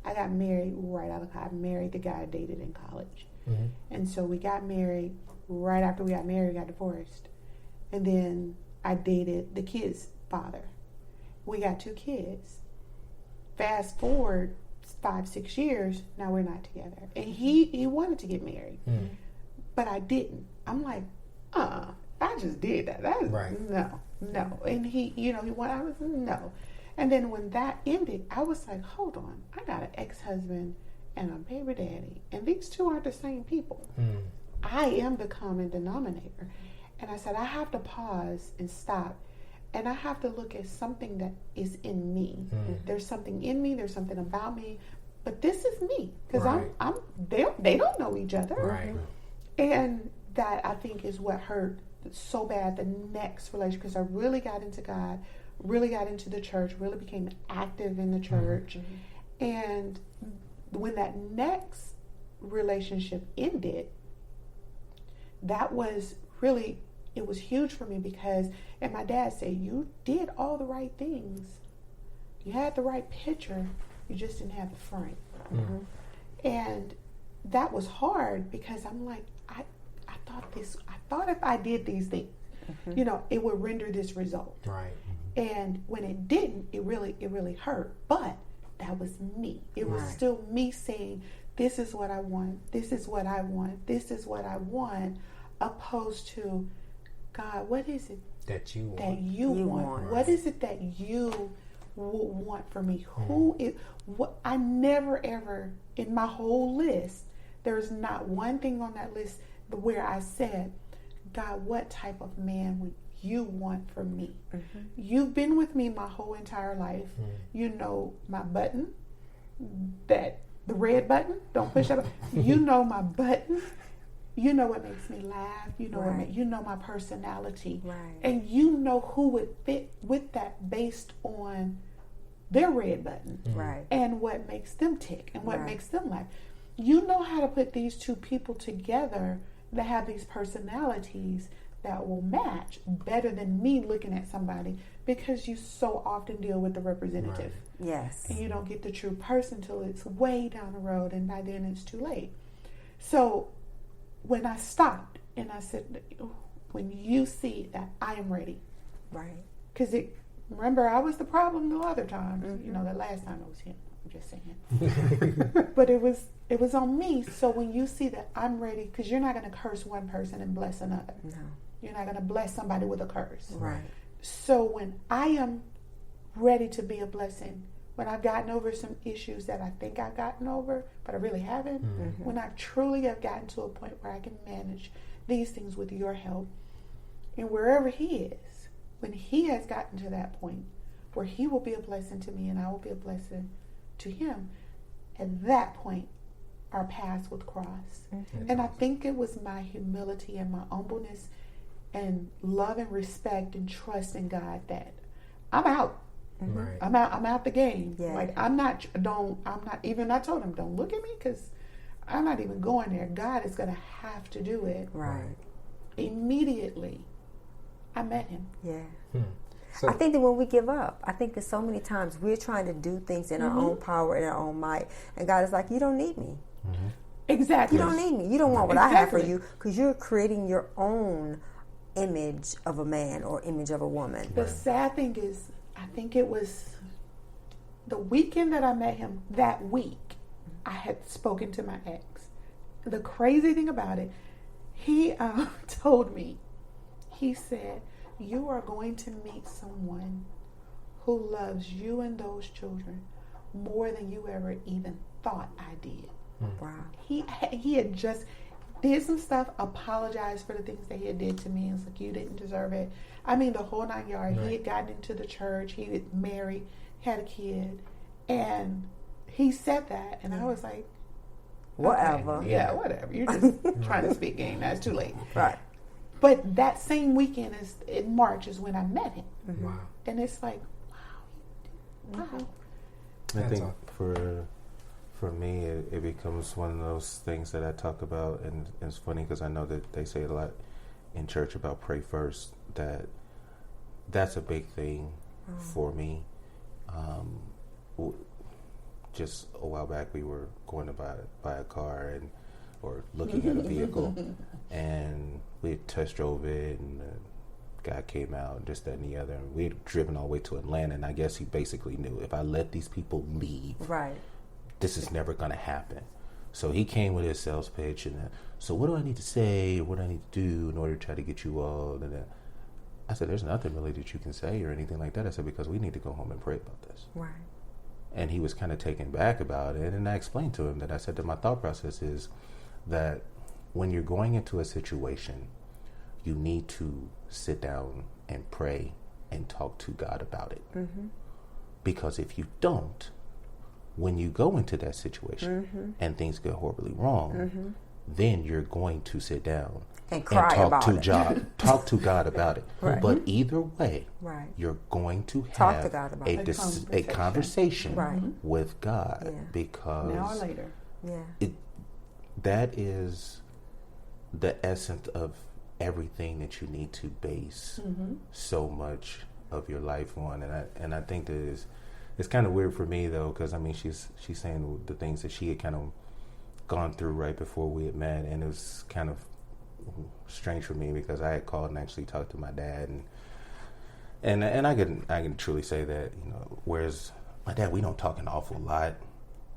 I got married right out of college. I married the guy I dated in college. Mm-hmm. And so we got married. Right after we got married, we got divorced. And then I dated the kid's father. We got 2 kids. Fast forward 5-6 years, now we're not together. And he wanted to get married. Mm. But I didn't. I'm like, I just did that. That is, no. And he wanted, I was, no. And then when that ended, I was like, hold on. I got an ex-husband and a baby daddy. And these 2 aren't the same people. Mm. I am the common denominator. And I said, I have to pause and stop. And I have to look at something that is in me. Mm. There's something in me. There's something about me. But this is me. Because Right. they don't know each other. Right. And that, I think, is what hurt so bad the next relationship. Because I really got into God, really got into the church, really became active in the church. Mm-hmm. And when that next relationship ended, that was really, it was huge for me because, and my dad said, you did all the right things. You had the right picture, you just didn't have the frame. Mm-hmm. And that was hard because I'm like, I thought if I did these things, it would render this result. Right. And when it didn't, it really hurt. But that was me. It was still me saying, this is what I want. This is what I want. This is what I want. Opposed to, God, what is it that you want? Right. What is it that you want for me? Who is what? I never ever in my whole list, there's not one thing on that list where I said, God, what type of man would you want for me? Mm-hmm. You've been with me my whole entire life. Mm-hmm. You know my button, the red button. Don't push that button. You know my button. You know what makes me laugh. You know you know my personality. Right. And you know who would fit with that based on their red button. Right. And what makes them tick and what makes them laugh. You know how to put these 2 people together that have these personalities that will match better than me looking at somebody, because you so often deal with the representative. Right. Yes. And you don't get the true person till it's way down the road, and by then it's too late. So when I stopped and I said, when you see that I am ready. Right. Because remember, I was the problem the other times. Mm-hmm. The last time it was him. I'm just saying. But it was on me. So when you see that I'm ready, because you're not going to curse one person and bless another. No. You're not going to bless somebody with a curse. Right. So when I am ready to be a blessing, when I've gotten over some issues that I think I've gotten over, but I really haven't, when I truly have gotten to a point where I can manage these things with your help, and wherever he is, when he has gotten to that point where he will be a blessing to me and I will be a blessing to him, at that point, our paths would cross. Mm-hmm. And I think it was my humility and my humbleness and love and respect and trust in God that I'm out. Mm-hmm. Right. I'm out the game. Yeah. Like I told him, don't look at me, because I'm not even going there. God is going to have to do it. Right. Immediately, I met him. Yeah. So, I think that when we give up, I think that so many times we're trying to do things in our own power and our own might, and God is like, you don't need me. Mm-hmm. Exactly. You don't need me. You don't want what I have for you, because you're creating your own image of a man or image of a woman. The sad thing is, I think it was the weekend that I met him, that week, I had spoken to my ex. The crazy thing about it, he told me, he said, you are going to meet someone who loves you and those children more than you ever even thought I did. Wow. He had just did some stuff, apologized for the things that he had did to me. It's like, you didn't deserve it. I mean, the whole 9 yards. Right. He had gotten into the church. He had married, had a kid. And he said that. And I was like, whatever. Okay, yeah, whatever. You're just trying to speak game. Now it's too late. Right. But that same weekend in March is when I met him. Mm-hmm. Wow. And it's like, wow. I think for me, it becomes one of those things that I talk about, and it's funny because I know that they say a lot in church about pray first. that's a big thing for me. Just a while back, we were going to buy a car or looking at a vehicle, and we test drove it, and the guy came out, this, that, and the other, and we had driven all the way to Atlanta, and I guess he basically knew if I let these people leave, this is never going to happen. So he came with his sales pitch, and so what do I need to say, what do I need to do in order to try to get you all? And I said, there's nothing really that you can say or anything like that. I said, because we need to go home and pray about this. Right. And he was kind of taken back about it. And I explained to him that I said that my thought process is that when you're going into a situation, you need to sit down and pray and talk to God about it. Mm-hmm. Because if you don't, when you go into that situation and things go horribly wrong, then you're going to sit down and cry talk about to it. Talk to God about it. Right. But either way, you're going to talk have to God about a conversation with God, because now or later. That is the essence of everything that you need to base so much of your life on. And I think that it's kind of weird for me, though, because I mean she's saying the things that she had kind of gone through right before we had met, and it was kind of strange for me because I had called and actually talked to my dad, and I can truly say that, you know, whereas my dad, we don't talk an awful lot,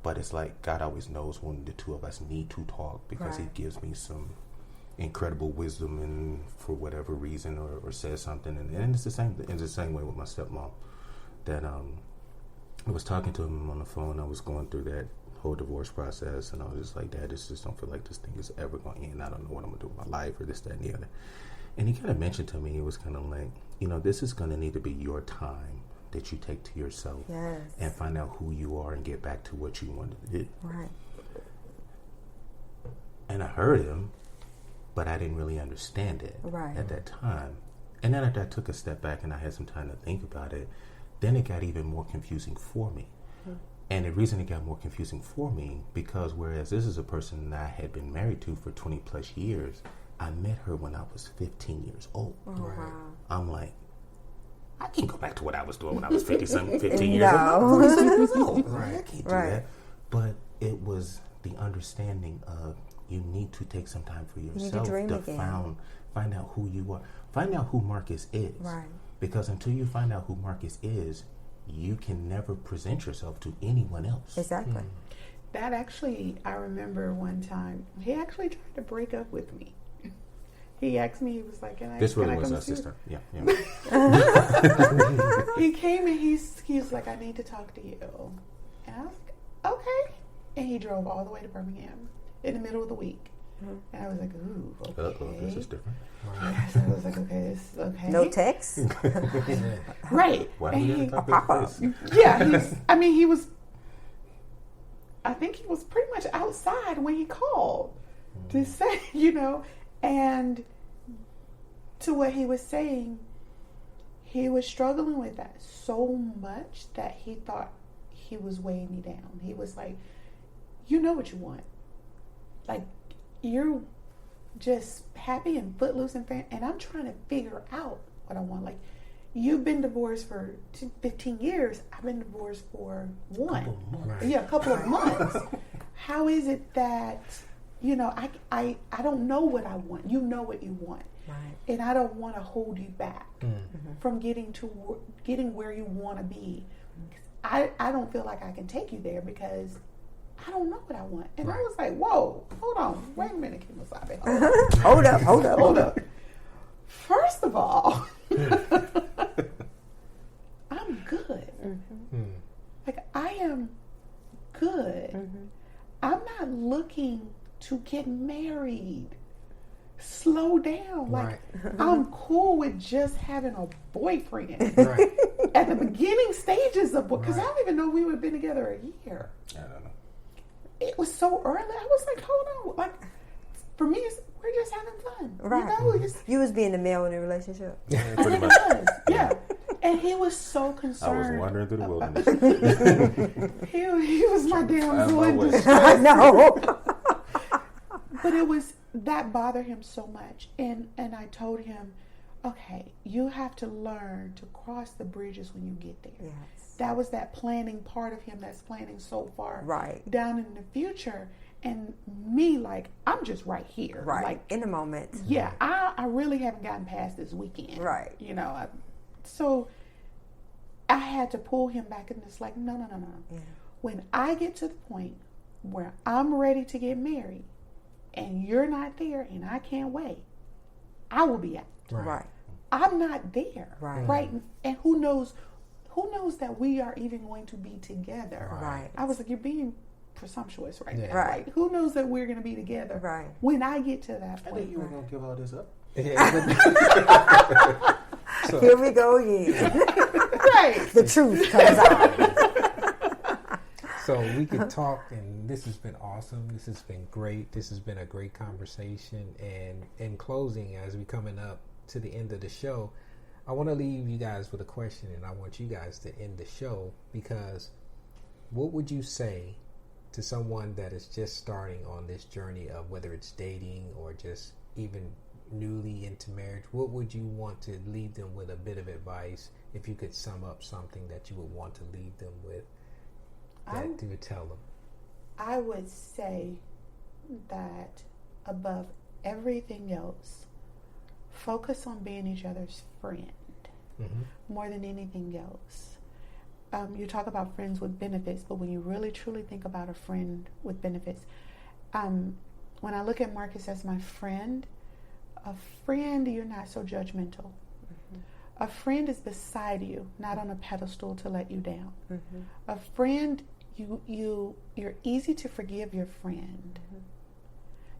but it's like God always knows when the two of us need to talk, because he gives me some incredible wisdom, and for whatever reason, or says something, and it's the same way with my stepmom, that I was talking to him on the phone. I was going through that whole divorce process, and I was just like, Dad, this just don't feel like this thing is ever going to end. I don't know what I'm going to do with my life, or this, that, and the other. And he kind of mentioned to me, he was kind of like, you know, this is going to need to be your time that you take to yourself and find out who you are and get back to what you wanted to do. Right. And I heard him, but I didn't really understand it at that time. And then after I took a step back and I had some time to think about it, then it got even more confusing for me. And the reason it got more confusing for me, because whereas this is a person that I had been married to for 20 plus years, I met her when I was 15 years old. Oh, wow. I'm like, I can't go back to what I was doing when I was 15 years old. I'm 47 years old. I can't do that. But it was the understanding of, you need to take some time for yourself to find out who you are. Find out who Marcus is. Right. Because until you find out who Marcus is, you can never present yourself to anyone else. Exactly. That actually, I remember one time, he actually tried to break up with me. He asked me, he was like, this really was our sister. Yeah. He came and he's like, I need to talk to you. And I was like, okay. And he drove all the way to Birmingham in the middle of the week. And I was like, ooh, okay. This is different. Yes, I was like, okay, this is okay. No text? Right. Why do we have to talk this? Yeah, I think he was pretty much outside when he called to say, you know, and to what he was saying, he was struggling with that so much that he thought he was weighing me down. He was like, you know what you want. Like, you're just happy and footloose and I'm trying to figure out what I want. Like, you've been divorced for 15 years. I've been divorced for a couple of months. How is it that, you know, I don't know what I want. You know what you want. Right. And I don't want to hold you back from getting where you want to be. I don't feel like I can take you there because I don't know what I want. And I was like, whoa, hold on. Wait a minute, Kimosabe. Hold up. First of all, I'm good. Like, I am good. I'm not looking to get married. Slow down. Like, I'm cool with just having a boyfriend. At the beginning stages of, because I don't even know we would have been together a year. I don't know. It was so early. I was like, hold on. Like, for me, we're just having fun. Right. You know, you was being the male in the relationship. Yeah, pretty much. Yeah. And he was so concerned. I was wandering through the wilderness. he was my damsel in distress. I know. But it was, that bothered him so much. And I told him, okay, you have to learn to cross the bridges when you get there. Yes. That was that planning part of him that's planning so far down in the future. And me, like, I'm just right here. Right. Like, in the moment. Yeah, I really haven't gotten past this weekend. Right. You know, so I had to pull him back, and it's like, no. Yeah. When I get to the point where I'm ready to get married and you're not there and I can't wait, I will be out. Right. I'm not there. Right. And who knows that we are even going to be together. Right. I was like, you're being presumptuous right now. Right. Like, who knows that we're going to be together right when I get to that point. I think you were going to give all this up. So, here we go again. Right. The truth comes out. So we could talk, and this has been awesome. This has been great. This has been a great conversation. And in closing, as we're coming up to the end of the show, I want to leave you guys with a question, and I want you guys to end the show, because what would you say to someone that is just starting on this journey of whether it's dating or just even newly into marriage? What would you want to leave them with, a bit of advice, if you could sum up something that you would want to leave them with, that you would tell them? I would say that above everything else, focus on being each other's friend more than anything else. You talk about friends with benefits, but when you really truly think about a friend with benefits, when I look at Marcus as my friend, a friend, you're not so judgmental. A friend is beside you, not on a pedestal to let you down. A friend, you're easy to forgive your friend.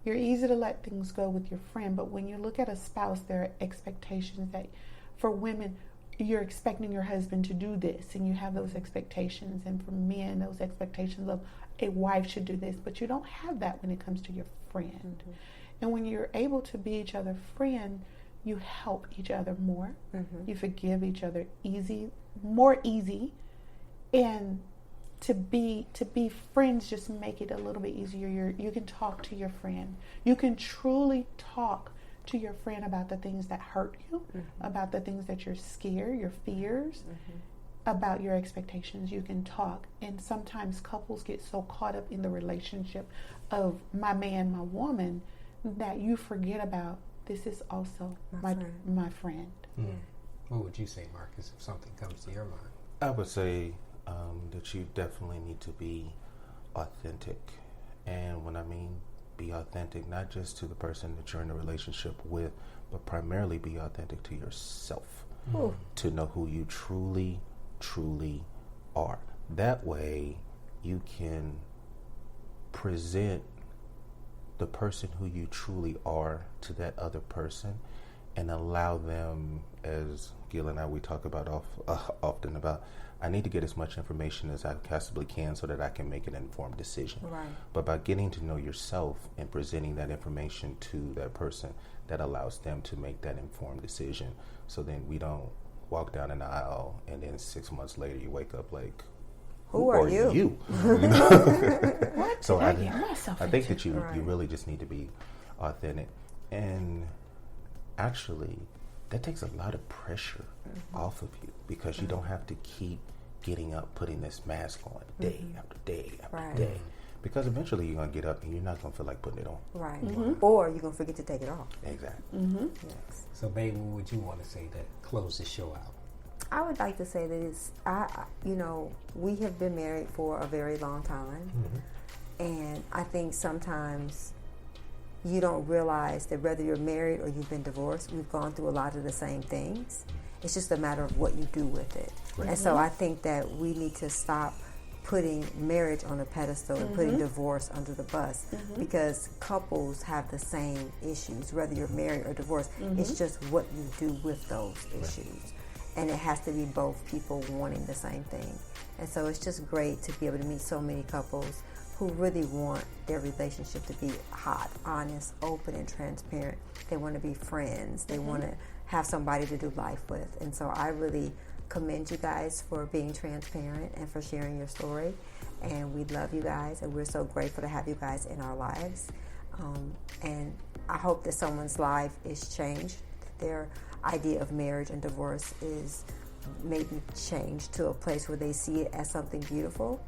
You're easy to let things go with your friend, but when you look at a spouse, there are expectations that, for women, you're expecting your husband to do this, and you have those expectations. And for men, those expectations of a wife should do this, but you don't have that when it comes to your friend. And when you're able to be each other's friend, you help each other more. You forgive each other more easy. And to be friends just make it a little bit easier. You can talk to your friend. You can truly talk to your friend about the things that hurt you, about the things that you're scared, your fears, about your expectations. You can talk. And sometimes couples get so caught up in the relationship of my man, my woman, that you forget about, this is also my friend. What would you say, Marcus, if something comes to your mind? I would say that you definitely need to be authentic. And when I mean be authentic, not just to the person that you're in a relationship with, but primarily be authentic to yourself. To know who you truly, truly are. That way you can present the person who you truly are to that other person, and allow them, as Gil and I, we talk about often about, I need to get as much information as I possibly can so that I can make an informed decision. But by getting to know yourself and presenting that information to that person, that allows them to make that informed decision. So then we don't walk down an aisle and then 6 months later you wake up like, who are you? What so did I get myself I think into? that you really just need to be authentic. And actually, that takes a lot of pressure off of you, because you don't have to keep getting up, putting this mask on day after day after day. Because eventually you're going to get up and you're not going to feel like putting it on. Or you're going to forget to take it off. Exactly. Yes. So, baby, what would you want to say to close the show out? I would like to say that we have been married for a very long time. And I think sometimes you don't realize that whether you're married or you've been divorced, we've gone through a lot of the same things. It's just a matter of what you do with it. And so I think that we need to stop putting marriage on a pedestal and putting divorce under the bus, because couples have the same issues, whether you're married or divorced. It's just what you do with those issues. And it has to be both people wanting the same thing. And so it's just great to be able to meet so many couples who really want their relationship to be hot, honest, open, and transparent. They want to be friends. They want to have somebody to do life with. And so I really commend you guys for being transparent and for sharing your story. And we love you guys, and we're so grateful to have you guys in our lives. And I hope that someone's life is changed. idea of marriage and divorce is maybe changed to a place where they see it as something beautiful,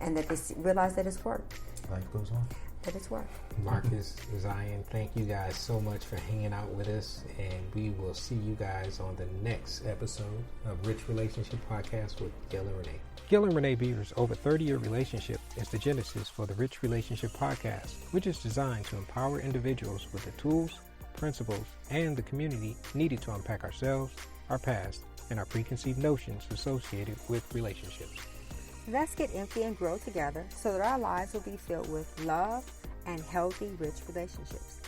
and that they realize that it's work. Life goes on. That it's work. Marcus, Zion, thank you guys so much for hanging out with us, and we will see you guys on the next episode of Rich Relationship Podcast with Gil and Renee. Gil and Renee Beaver's over 30-year relationship is the genesis for the Rich Relationship Podcast, which is designed to empower individuals with the tools, principles, and the community needed to unpack ourselves, our past, and our preconceived notions associated with relationships. Let's get empty and grow together so that our lives will be filled with love and healthy, rich relationships.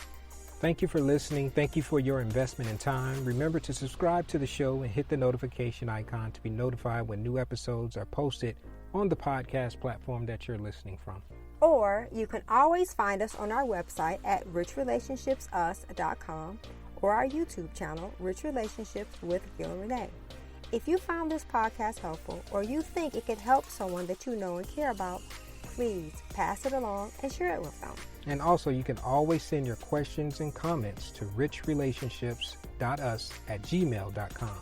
Thank you for listening. Thank you for your investment in time. Remember to subscribe to the show and hit the notification icon to be notified when new episodes are posted on the podcast platform that you're listening from. Or you can always find us on our website at richrelationshipsus.com or our YouTube channel, Rich Relationships with Gil and Renee. If you found this podcast helpful or you think it could help someone that you know and care about, please pass it along and share it with them. And also, you can always send your questions and comments to richrelationships.us@gmail.com.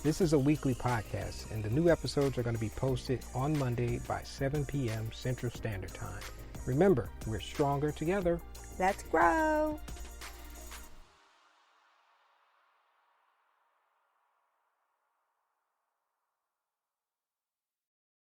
This is a weekly podcast, and the new episodes are going to be posted on Monday by 7 p.m. Central Standard Time. Remember, we're stronger together. Let's grow.